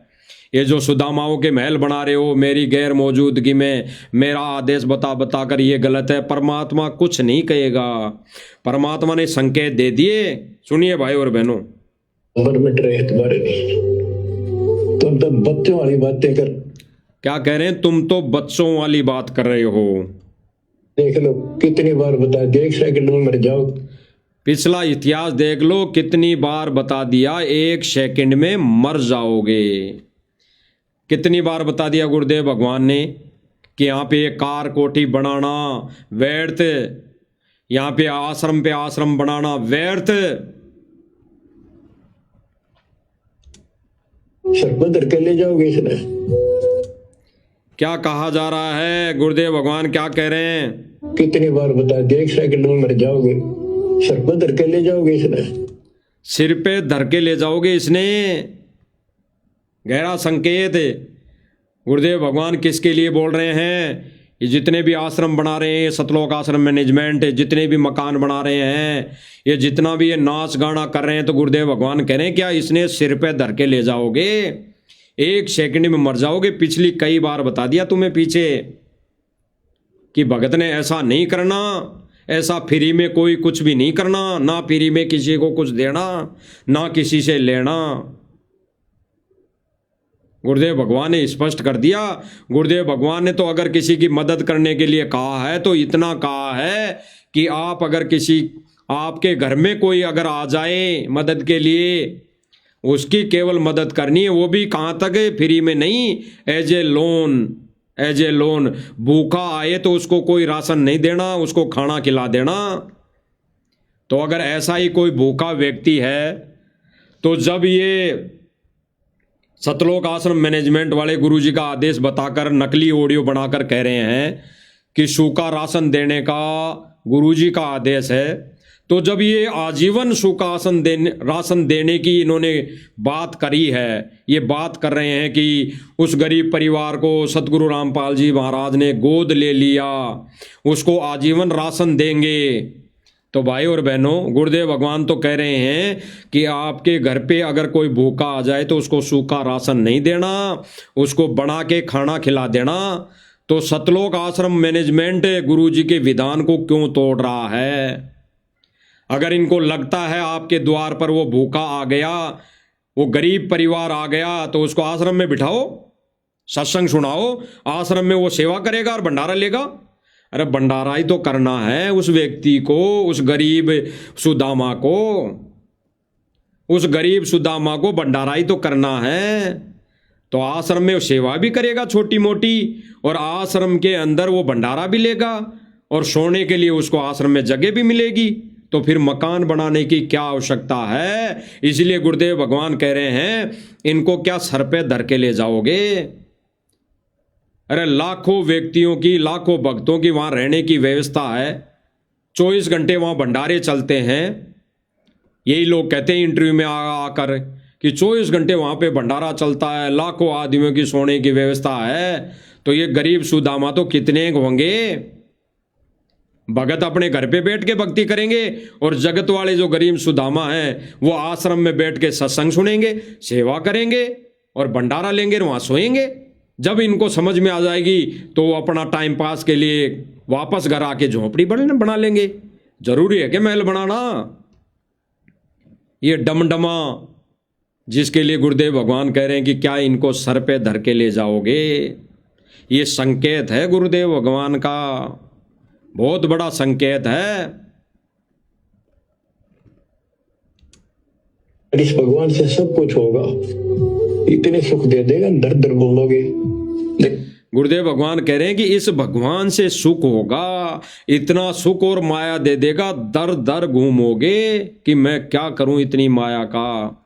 ये जो सुदामाओं के महल बना रहे हो मेरी गैर मौजूदगी में, मेरा आदेश बता बता कर ये गलत है। परमात्मा कुछ नहीं कहेगा, परमात्मा ने संकेत दे दिए। सुनिए भाई और बहनों, उम्र मिट रहे हैं तुम्हारे, तुम तो बच्चों वाली बातें कर। क्या कह रहे हैं? तुम तो बच्चों वाली बात कर रहे हो। देख लो, कितनी बार बता दे, 1 सेकंड में मर जाओ। पिछला इतिहास देख लो, कितनी बार बता दिया, 1 सेकंड में मर जाओगे। कितनी बार बता दिया गुरुदेव भगवान ने कि यहाँ पे कार कोठी बनाना व्यर्थ, यहाँ पे आश्रम बनाना व्यर्थ। सर पर धर के ले जाओगे। इसने क्या कहा जा रहा है? गुरुदेव भगवान क्या कह रहे हैं? कितनी बार बता दे, 1 सेकंड में मर जाओगे, सर पर धर के ले जाओगे। इसने सिर पे धर के ले जाओगे। इसने गहरा संकेत है। गुरुदेव भगवान किसके लिए बोल रहे हैं? ये जितने भी आश्रम बना रहे हैं, सतलोक आश्रम मैनेजमेंट, जितने भी मकान बना रहे हैं, ये जितना भी ये नाच गाना कर रहे हैं, तो गुरुदेव भगवान कह रहे हैं क्या इसने सिर पे धर के ले जाओगे, 1 सेकंड में मर जाओगे। पिछली कई बार बता दिया तुम्हें पीछे कि भगत ने ऐसा नहीं करना, ऐसा फ्री में कोई कुछ भी नहीं करना, ना फ्री में किसी को कुछ देना, ना किसी से लेना। गुरुदेव भगवान ने स्पष्ट कर दिया। गुरुदेव भगवान ने तो अगर किसी की मदद करने के लिए कहा है तो इतना कहा है कि आप अगर आपके घर में कोई अगर आ जाए मदद के लिए, उसकी केवल मदद करनी है, वो भी कहाँ तक है? फ्री में नहीं, एज ए लोन। भूखा आए तो उसको कोई राशन नहीं देना, उसको खाना खिला देना। तो अगर ऐसा ही कोई भूखा व्यक्ति है, तो जब ये सतलोक आश्रम मैनेजमेंट वाले गुरुजी का आदेश बताकर नकली ऑडियो बनाकर कह रहे हैं कि सूखा राशन देने का गुरुजी का आदेश है, तो जब ये आजीवन सूखा राशन देने की इन्होंने बात करी है, ये बात कर रहे हैं कि उस गरीब परिवार को सतगुरु रामपाल जी महाराज ने गोद ले लिया, उसको आजीवन राशन देंगे। तो भाई और बहनों, गुरुदेव भगवान तो कह रहे हैं कि आपके घर पे अगर कोई भूखा आ जाए तो उसको सूखा राशन नहीं देना, उसको बना के खाना खिला देना। तो सतलोक आश्रम मैनेजमेंट गुरुजी के विधान को क्यों तोड़ रहा है? अगर इनको लगता है आपके द्वार पर वो भूखा आ गया, वो गरीब परिवार आ गया, तो उसको आश्रम में बिठाओ, सत्संग सुनाओ, आश्रम में वो सेवा करेगा और भंडारा लेगा। अरे भंडारा ही तो करना है उस व्यक्ति को, उस गरीब सुदामा को भंडारा ही तो करना है। तो आश्रम में वो सेवा भी करेगा छोटी मोटी, और आश्रम के अंदर वो भंडारा भी लेगा, और सोने के लिए उसको आश्रम में जगह भी मिलेगी। तो फिर मकान बनाने की क्या आवश्यकता है? इसलिए गुरुदेव भगवान कह रहे हैं, इनको क्या सर पे धर के ले जाओगे? अरे लाखों व्यक्तियों की, लाखों भक्तों की वहां रहने की व्यवस्था है, 24 घंटे वहां भंडारे चलते हैं। यही लोग कहते हैं इंटरव्यू में आकर कि 24 घंटे वहां पे भंडारा चलता है, लाखों आदमियों की सोने की व्यवस्था है। तो ये गरीब सुदामा तो कितने होंगे? भगत अपने घर पे बैठ के भक्ति करेंगे, और जगत वाले जो गरीब सुदामा हैं वो आश्रम में बैठ के सत्संग सुनेंगे, सेवा करेंगे और भंडारा लेंगे और वहां सोएंगे। जब इनको समझ में आ जाएगी तो वो अपना टाइम पास के लिए वापस घर आके झोपड़ी बना लेंगे। जरूरी है कि महल बनाना? ये डमडमा जिसके लिए गुरुदेव भगवान कह रहे हैं कि क्या इनको सर पे धर के ले जाओगे? ये संकेत है गुरुदेव भगवान का, बहुत बड़ा संकेत है। इस भगवान से सब कुछ होगा, इतने सुख दे देगा, दर दर बोलोगे। गुरुदेव भगवान कह रहे हैं कि इस भगवान से सुख होगा, इतना सुख और माया दे देगा, दर दर घूमोगे कि मैं क्या करूं इतनी माया का।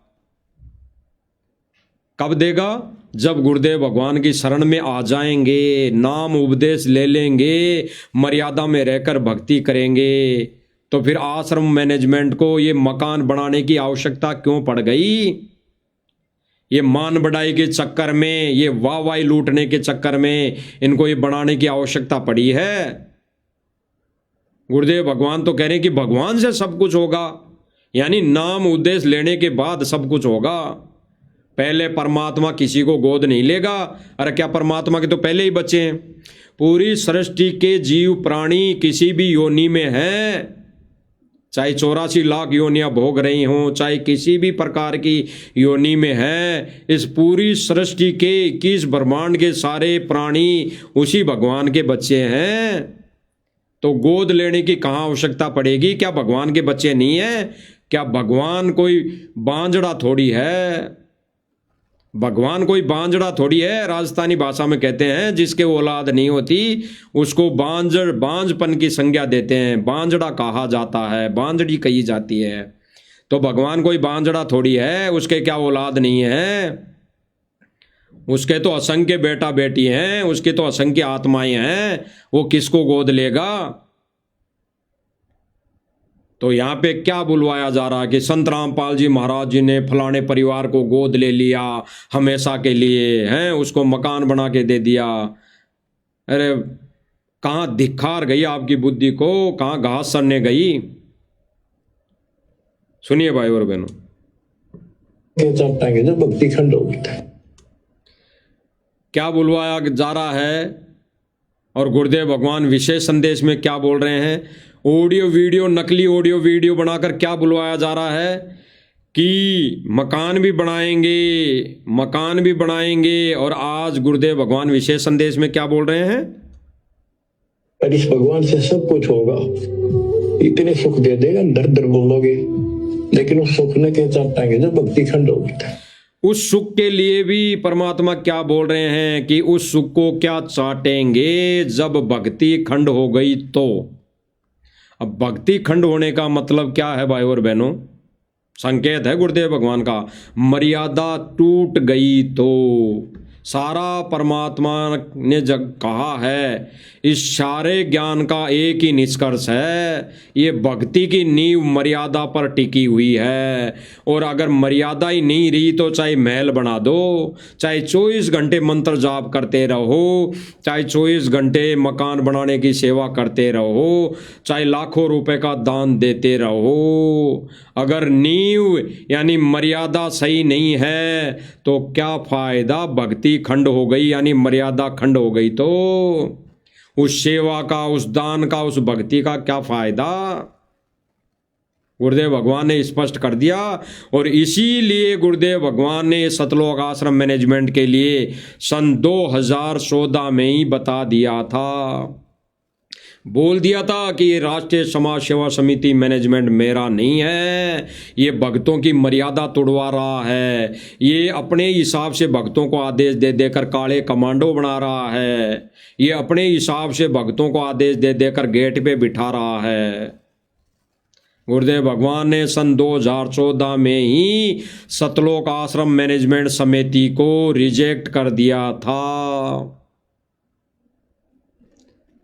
कब देगा? जब गुरुदेव भगवान की शरण में आ जाएंगे, नाम उपदेश ले लेंगे, मर्यादा में रहकर भक्ति करेंगे। तो फिर आश्रम मैनेजमेंट को ये मकान बनाने की आवश्यकता क्यों पड़ गई? ये मान बढ़ाई के चक्कर में, ये वाहवाही लूटने के चक्कर में इनको ये बनाने की आवश्यकता पड़ी है। गुरुदेव भगवान तो कह रहे हैं कि भगवान से सब कुछ होगा, यानी नाम उद्देश्य लेने के बाद सब कुछ होगा। पहले परमात्मा किसी को गोद नहीं लेगा। अरे क्या परमात्मा के तो पहले ही बच्चे हैं? पूरी सृष्टि के जीव प्राणी किसी भी योनि में हैं, चाहे 84 लाख योनियां भोग रही हों, चाहे किसी भी प्रकार की योनि में है, इस पूरी सृष्टि के 21 ब्रह्मांड के सारे प्राणी उसी भगवान के बच्चे हैं। तो गोद लेने की कहाँ आवश्यकता पड़ेगी? क्या भगवान के बच्चे नहीं है? क्या भगवान कोई बांझड़ा थोड़ी है? भगवान कोई बांझड़ा थोड़ी है। राजस्थानी भाषा में कहते हैं जिसके औलाद नहीं होती उसको बांझपन की संज्ञा देते हैं, बांझड़ा कहा जाता है, बांझड़ी कही जाती है। तो भगवान कोई बांझड़ा थोड़ी है, उसके क्या औलाद नहीं है? उसके तो असंख्य बेटा बेटी हैं, उसके तो असंख्य आत्माएं हैं, वो किसको गोद लेगा? तो यहाँ पे क्या बुलवाया जा रहा है कि संत रामपाल जी महाराज जी ने फलाने परिवार को गोद ले लिया हमेशा के लिए, हैं, उसको मकान बना के दे दिया। अरे कहाँ धिक्कार गई आपकी बुद्धि को, कहाँ घास सड़ने गई? सुनिए भाई और बहनों, जब भक्ति खंड होगी क्या बुलवाया जा रहा है, और गुरुदेव भगवान विशेष संदेश में क्या बोल रहे हैं? ऑडियो वीडियो, नकली ऑडियो वीडियो बनाकर क्या बुलवाया जा रहा है कि मकान भी बनाएंगे, मकान भी बनाएंगे। और आज गुरुदेव भगवान विशेष संदेश में क्या बोल रहे हैं? पर इस भगवान से सब कुछ होगा, इतने सुख दे देगा, दर दर बोलोगे, लेकिन उस सुख ने क्या चाटेंगे जब भक्ति खंड होगी। उस सुख के लिए भी परमात्मा क्या बोल रहे हैं कि उस सुख को क्या चाटेंगे जब भक्ति खंड हो गई तो। अब भक्ति खंड होने का मतलब क्या है भाई और बहनों? संकेत है गुरुदेव भगवान का, मर्यादा टूट गई तो। सारा परमात्मा ने जब कहा है, इस सारे ज्ञान का एक ही निष्कर्ष है, ये भक्ति की नींव मर्यादा पर टिकी हुई है। और अगर मर्यादा ही नहीं रही तो चाहे महल बना दो, चाहे 24 घंटे मंत्र जाप करते रहो, चाहे 24 घंटे मकान बनाने की सेवा करते रहो, चाहे लाखों रुपए का दान देते रहो, अगर नींव यानी मर्यादा सही नहीं है तो क्या फायदा? भक्ति खंड हो गई यानी मर्यादा खंड हो गई तो उस सेवा का, उस दान का, उस भक्ति का क्या फायदा? गुरुदेव भगवान ने स्पष्ट कर दिया। और इसीलिए गुरुदेव भगवान ने सतलोक आश्रम मैनेजमेंट के लिए सन 2014 में ही बता दिया था। बोल दिया था कि ये राष्ट्रीय समाज सेवा समिति मैनेजमेंट मेरा नहीं है, ये भक्तों की मर्यादा तोड़वा रहा है, ये अपने हिसाब से भक्तों को आदेश दे देकर काले कमांडो बना रहा है, ये अपने हिसाब से भक्तों को आदेश दे देकर गेट पे बिठा रहा है। गुरुदेव भगवान ने सन 2014 में ही सतलोक आश्रम मैनेजमेंट समिति को रिजेक्ट कर दिया था।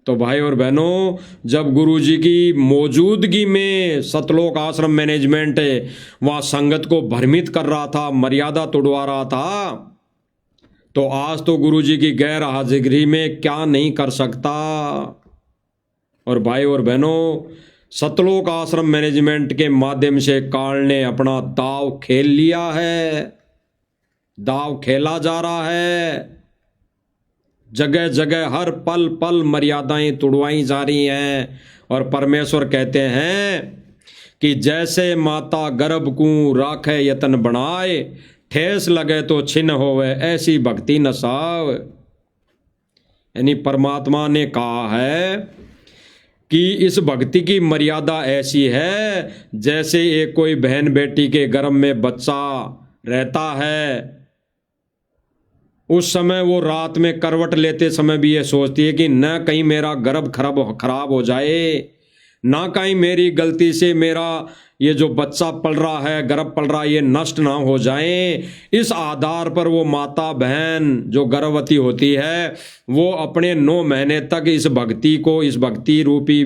तो भाई और बहनों, जब गुरुजी की मौजूदगी में सतलोक आश्रम मैनेजमेंट वहाँ संगत को भ्रमित कर रहा था, मर्यादा तोड़वा रहा था, तो आज तो गुरुजी की गैर हाजिरी में क्या नहीं कर सकता। और भाई और बहनों, सतलोक आश्रम मैनेजमेंट के माध्यम से काल ने अपना दाव खेल लिया है, दाव खेला जा रहा है। जगह जगह हर पल पल मर्यादाएं तोड़वाई जा रही हैं। और परमेश्वर कहते हैं कि जैसे माता गर्भ को राखे यतन बनाए, ठेस लगे तो छिन्न होवे, ऐसी भक्ति नसाव। यानी परमात्मा ने कहा है कि इस भक्ति की मर्यादा ऐसी है जैसे एक कोई बहन बेटी के गर्भ में बच्चा रहता है, उस समय वो रात में करवट लेते समय भी ये सोचती है कि न कहीं मेरा गर्भ खराब हो जाए, ना कहीं मेरी गलती से मेरा ये जो बच्चा पल रहा है, गर्भ पल रहा है, ये नष्ट ना हो जाए। इस आधार पर वो माता बहन जो गर्भवती होती है वो अपने 9 महीने तक इस भक्ति को, इस भक्ति रूपी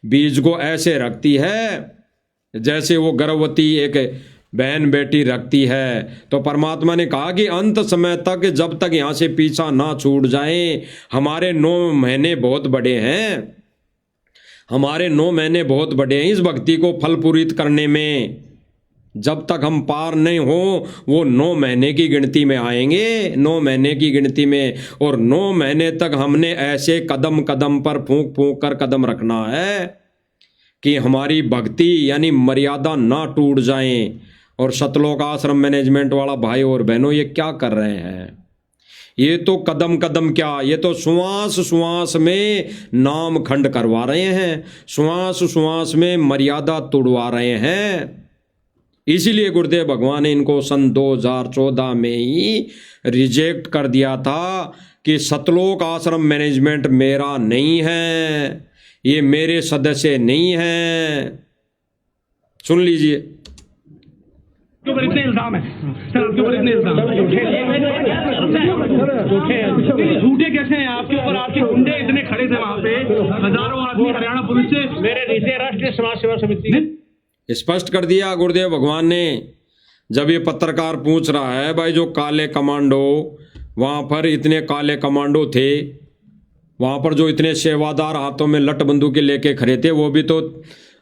बीज को ऐसे रखती है जैसे वो गर्भवती एक बहन बेटी रखती है। तो परमात्मा ने कहा कि अंत समय तक, जब तक यहाँ से पीछा ना छूट जाए, हमारे 9 महीने बहुत बड़े हैं, हमारे 9 महीने बहुत बड़े हैं इस भक्ति को फलपूरित करने में। जब तक हम पार नहीं हो वो 9 महीने की गिनती में आएंगे, 9 महीने की गिनती में। और 9 महीने तक हमने ऐसे कदम कदम पर फूंक फूंक कर कदम रखना है कि हमारी भक्ति यानी मर्यादा ना टूट जाए। और सतलोक आश्रम मैनेजमेंट वाला भाई और बहनों, ये क्या कर रहे हैं? ये तो कदम कदम क्या, ये तो श्वास श्वास में नाम खंड करवा रहे हैं, श्वास श्वास में मर्यादा तोड़वा रहे हैं। इसीलिए गुरुदेव भगवान ने इनको सन 2014 में ही रिजेक्ट कर दिया था कि सतलोक आश्रम मैनेजमेंट मेरा नहीं है, ये मेरे सदस्य नहीं है। सुन लीजिए, आपके ऊपर इतने इल्जाम है सर, आपके ऊपर इतने इल्जाम झूठे कैसे हैं आपके ऊपर? आपके गुंडे इतने खड़े थे वहाँ पे, हजारों आदमी हरियाणा पुलिस से मेरे नीचे राष्ट्रीय समाज सेवा समिति ने स्पष्ट कर दिया गुरुदेव भगवान ने। जब ये पत्रकार पूछ रहा है भाई जो काले कमांडो, वहाँ पर इतने काले कमांडो थे, वहाँ पर जो इतने सेवादार हाथों में लट बंदूकें लेके खड़े थे, वो भी तो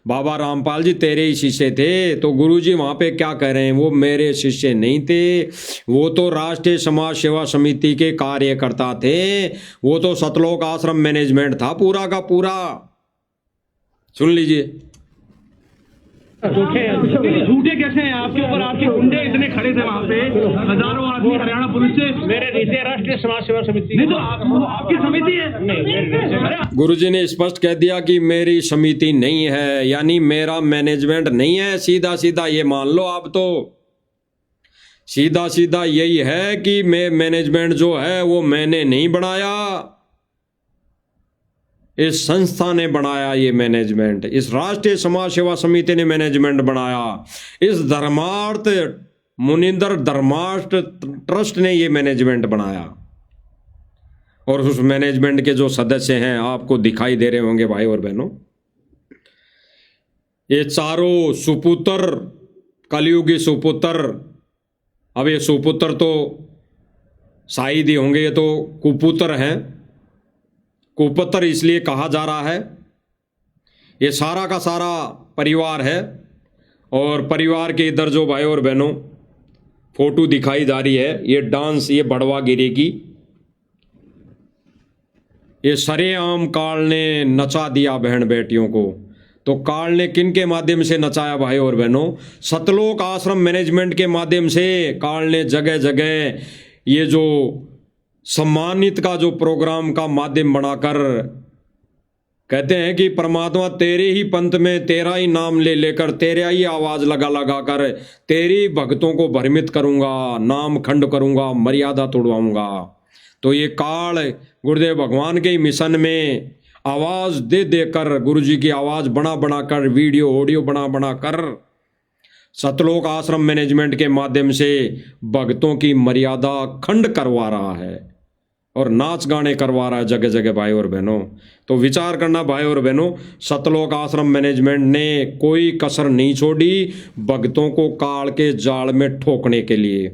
बाबा रामपाल जी तेरे ही शिष्य थे। तो गुरुजी वहाँ पे क्या कह रहे हैं? वो मेरे शिष्य नहीं थे, वो तो राष्ट्रीय समाज सेवा समिति के कार्यकर्ता थे, वो तो सतलोक आश्रम मैनेजमेंट था पूरा का पूरा। सुन लीजिए, झूठे कैसे हैं आपके ऊपर? आपके गुंडे इतने खड़े थे वहाँ पे, हजारों आदमी हरियाणा पुलिस से मेरे नीचे राष्ट्रीय समाज सेवा समिति नहीं, तो आपकी समिति है। गुरुजी ने स्पष्ट कह दिया कि मेरी समिति नहीं है, यानी मेरा मैनेजमेंट नहीं है। सीधा सीधा ये मान लो आप, तो सीधा सीधा यही है कि मैं मैनेजमेंट जो है वो मैंने नहीं बनाया, इस संस्था ने बनाया ये मैनेजमेंट, इस राष्ट्रीय समाज सेवा समिति ने मैनेजमेंट बनाया, इस धर्मार्थ मुनिंदर धर्मार्थ ट्रस्ट ने ये मैनेजमेंट बनाया। और उस मैनेजमेंट के जो सदस्य हैं आपको दिखाई दे रहे होंगे भाई और बहनों, ये चारों सुपुत्र, कलयुगी सुपुत्र। अब ये सुपुत्र तो शायद ही होंगे, ये तो कुपुत्र हैं। कुपुत्र इसलिए कहा जा रहा है, ये सारा का सारा परिवार है। और परिवार के इधर जो भाई और बहनों फोटो दिखाई जा रही है, ये डांस, ये बड़वा गिरी की, ये सरेआम काल ने नचा दिया बहन बेटियों को। तो काल ने किन के माध्यम से नचाया भाई और बहनों? सतलोक आश्रम मैनेजमेंट के माध्यम से काल ने जगह जगह ये जो सम्मानित का जो प्रोग्राम का माध्यम बनाकर कहते हैं कि परमात्मा तेरे ही पंथ में तेरा ही नाम ले लेकर तेरा ही आवाज लगा लगा कर तेरी भक्तों को भ्रमित करूंगा, नाम खंड करूंगा, मर्यादा तोड़वाऊंगा। तो ये काल गुरुदेव भगवान के मिशन में आवाज दे देकर, गुरु जी की आवाज बना बना कर, वीडियो ऑडियो बना बना कर सतलोक आश्रम मैनेजमेंट के माध्यम से भक्तों की मर्यादा खंड करवा रहा है और नाच गाने करवा रहा है जगह जगह भाई और बहनों। तो विचार करना भाई और बहनों, सतलोक आश्रम मैनेजमेंट ने कोई कसर नहीं छोड़ी भक्तों को काल के जाल में ठोकने के लिए।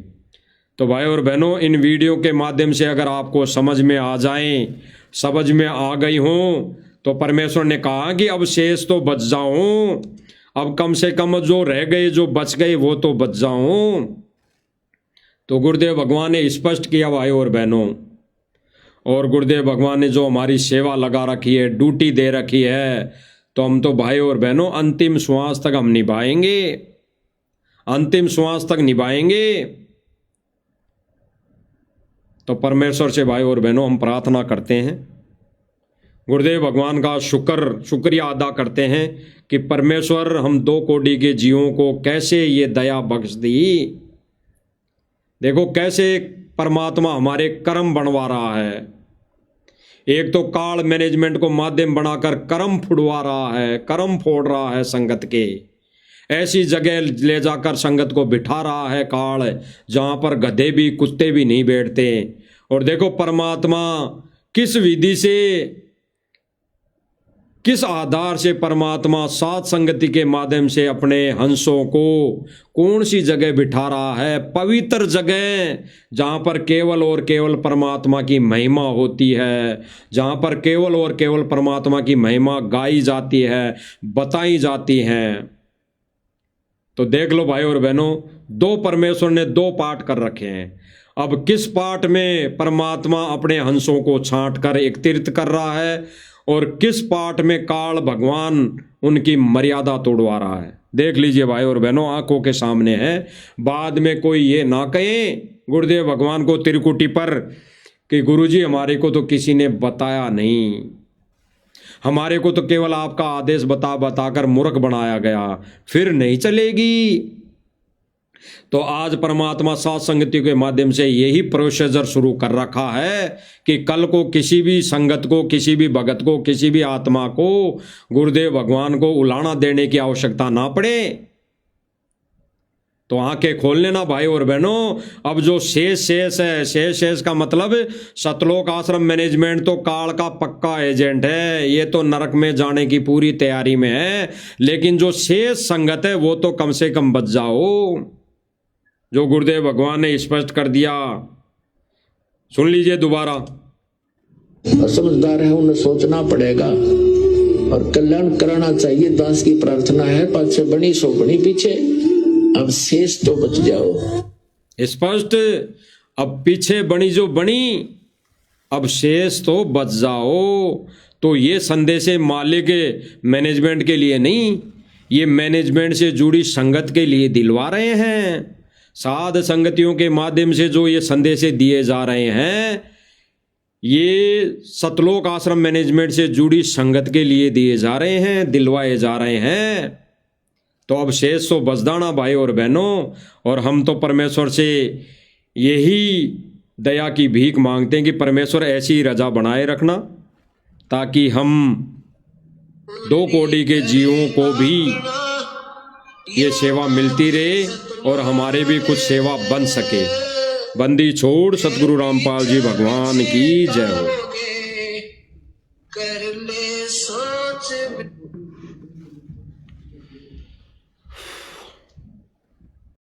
तो भाई और बहनों, इन वीडियो के माध्यम से अगर आपको समझ में आ जाएं, समझ में आ गई हों, तो परमेश्वर ने कहा कि अब शेष तो बच जाऊं, अब कम से कम जो रह गए, जो बच गए वो तो बच जाऊं। तो गुरुदेव भगवान ने स्पष्ट किया भाई और बहनों, और गुरुदेव भगवान ने जो हमारी सेवा लगा रखी है, ड्यूटी दे रखी है, तो हम तो भाई और बहनों अंतिम श्वास तक हम निभाएंगे, अंतिम श्वास तक निभाएंगे। तो परमेश्वर से भाई और बहनों हम प्रार्थना करते हैं, गुरुदेव भगवान का शुक्रिया अदा करते हैं कि परमेश्वर हम 2 कोटि के जीवों को कैसे ये दया बख्श दी। देखो कैसे परमात्मा हमारे कर्म बनवा रहा है। एक तो काल मैनेजमेंट को माध्यम बनाकर कर्म फुड़वा रहा है, कर्म फोड़ रहा है संगत के, ऐसी जगह ले जाकर संगत को बिठा रहा है काल जहां पर गधे भी कुत्ते भी नहीं बैठते। और देखो परमात्मा किस विधि से, किस आधार से परमात्मा सात संगति के माध्यम से अपने हंसों को कौन सी जगह बिठा रहा है, पवित्र जगह जहां पर केवल और केवल परमात्मा की महिमा होती है, जहां पर केवल और केवल परमात्मा की महिमा गाई जाती है, बताई जाती है। तो देख लो भाई और बहनों, 2 परमेश्वर ने 2 पाठ कर रखे हैं। अब किस पाठ में परमात्मा अपने हंसों को छांट कर एकत्रित कर रहा है और किस पाठ में काल भगवान उनकी मर्यादा तोड़वा रहा है, देख लीजिए भाई और बहनों, आंखों के सामने है। बाद में कोई ये ना कहे गुरुदेव भगवान को त्रिकुटी पर कि गुरुजी हमारे को तो किसी ने बताया नहीं, हमारे को तो केवल आपका आदेश बता बताकर मूर्ख बनाया गया, फिर नहीं चलेगी। तो आज परमात्मा सात संगति के माध्यम से यही प्रोसीजर शुरू कर रखा है कि कल को किसी भी संगत को, किसी भी भगत को, किसी भी आत्मा को गुरुदेव भगवान को उलाना देने की आवश्यकता ना पड़े। तो आंखें खोल लेना भाई और बहनों। अब जो शेष है, शेष का मतलब सतलोक आश्रम मैनेजमेंट तो काल का पक्का एजेंट है, ये तो नरक में जाने की पूरी तैयारी में है। लेकिन जो शेष संगत है वो तो कम से कम बच जाओ, जो गुरुदेव भगवान ने स्पष्ट कर दिया। सुन लीजिए दोबारा। समझदार है उन्हें सोचना पड़ेगा और कल्याण कराना चाहिए। दास की प्रार्थना है, पाछे बनी सो बनी पीछे, अब शेष तो बच जाओ। स्पष्ट, अब पीछे बनी जो बनी, अब शेष तो बच जाओ। तो ये संदेश मालिक मैनेजमेंट के लिए नहीं, ये मैनेजमेंट से जुड़ी संगत के लिए दिलवा रहे हैं। साध संगतियों के माध्यम से जो ये संदेश दिए जा रहे हैं, ये सतलोक आश्रम मैनेजमेंट से जुड़ी संगत के लिए दिए जा रहे हैं, दिलवाए जा रहे हैं। तो अब शेष तो बचदाना भाई और बहनों, और हम तो परमेश्वर से यही दया की भीख मांगते हैं कि परमेश्वर ऐसी रजा बनाए रखना ताकि हम 2 कोटि के जीवों को भी ये सेवा मिलती रहे और हमारे भी कुछ सेवा बन सके। बंदी छोड़ सतगुरु रामपाल जी भगवान की जय हो। कर ले सोच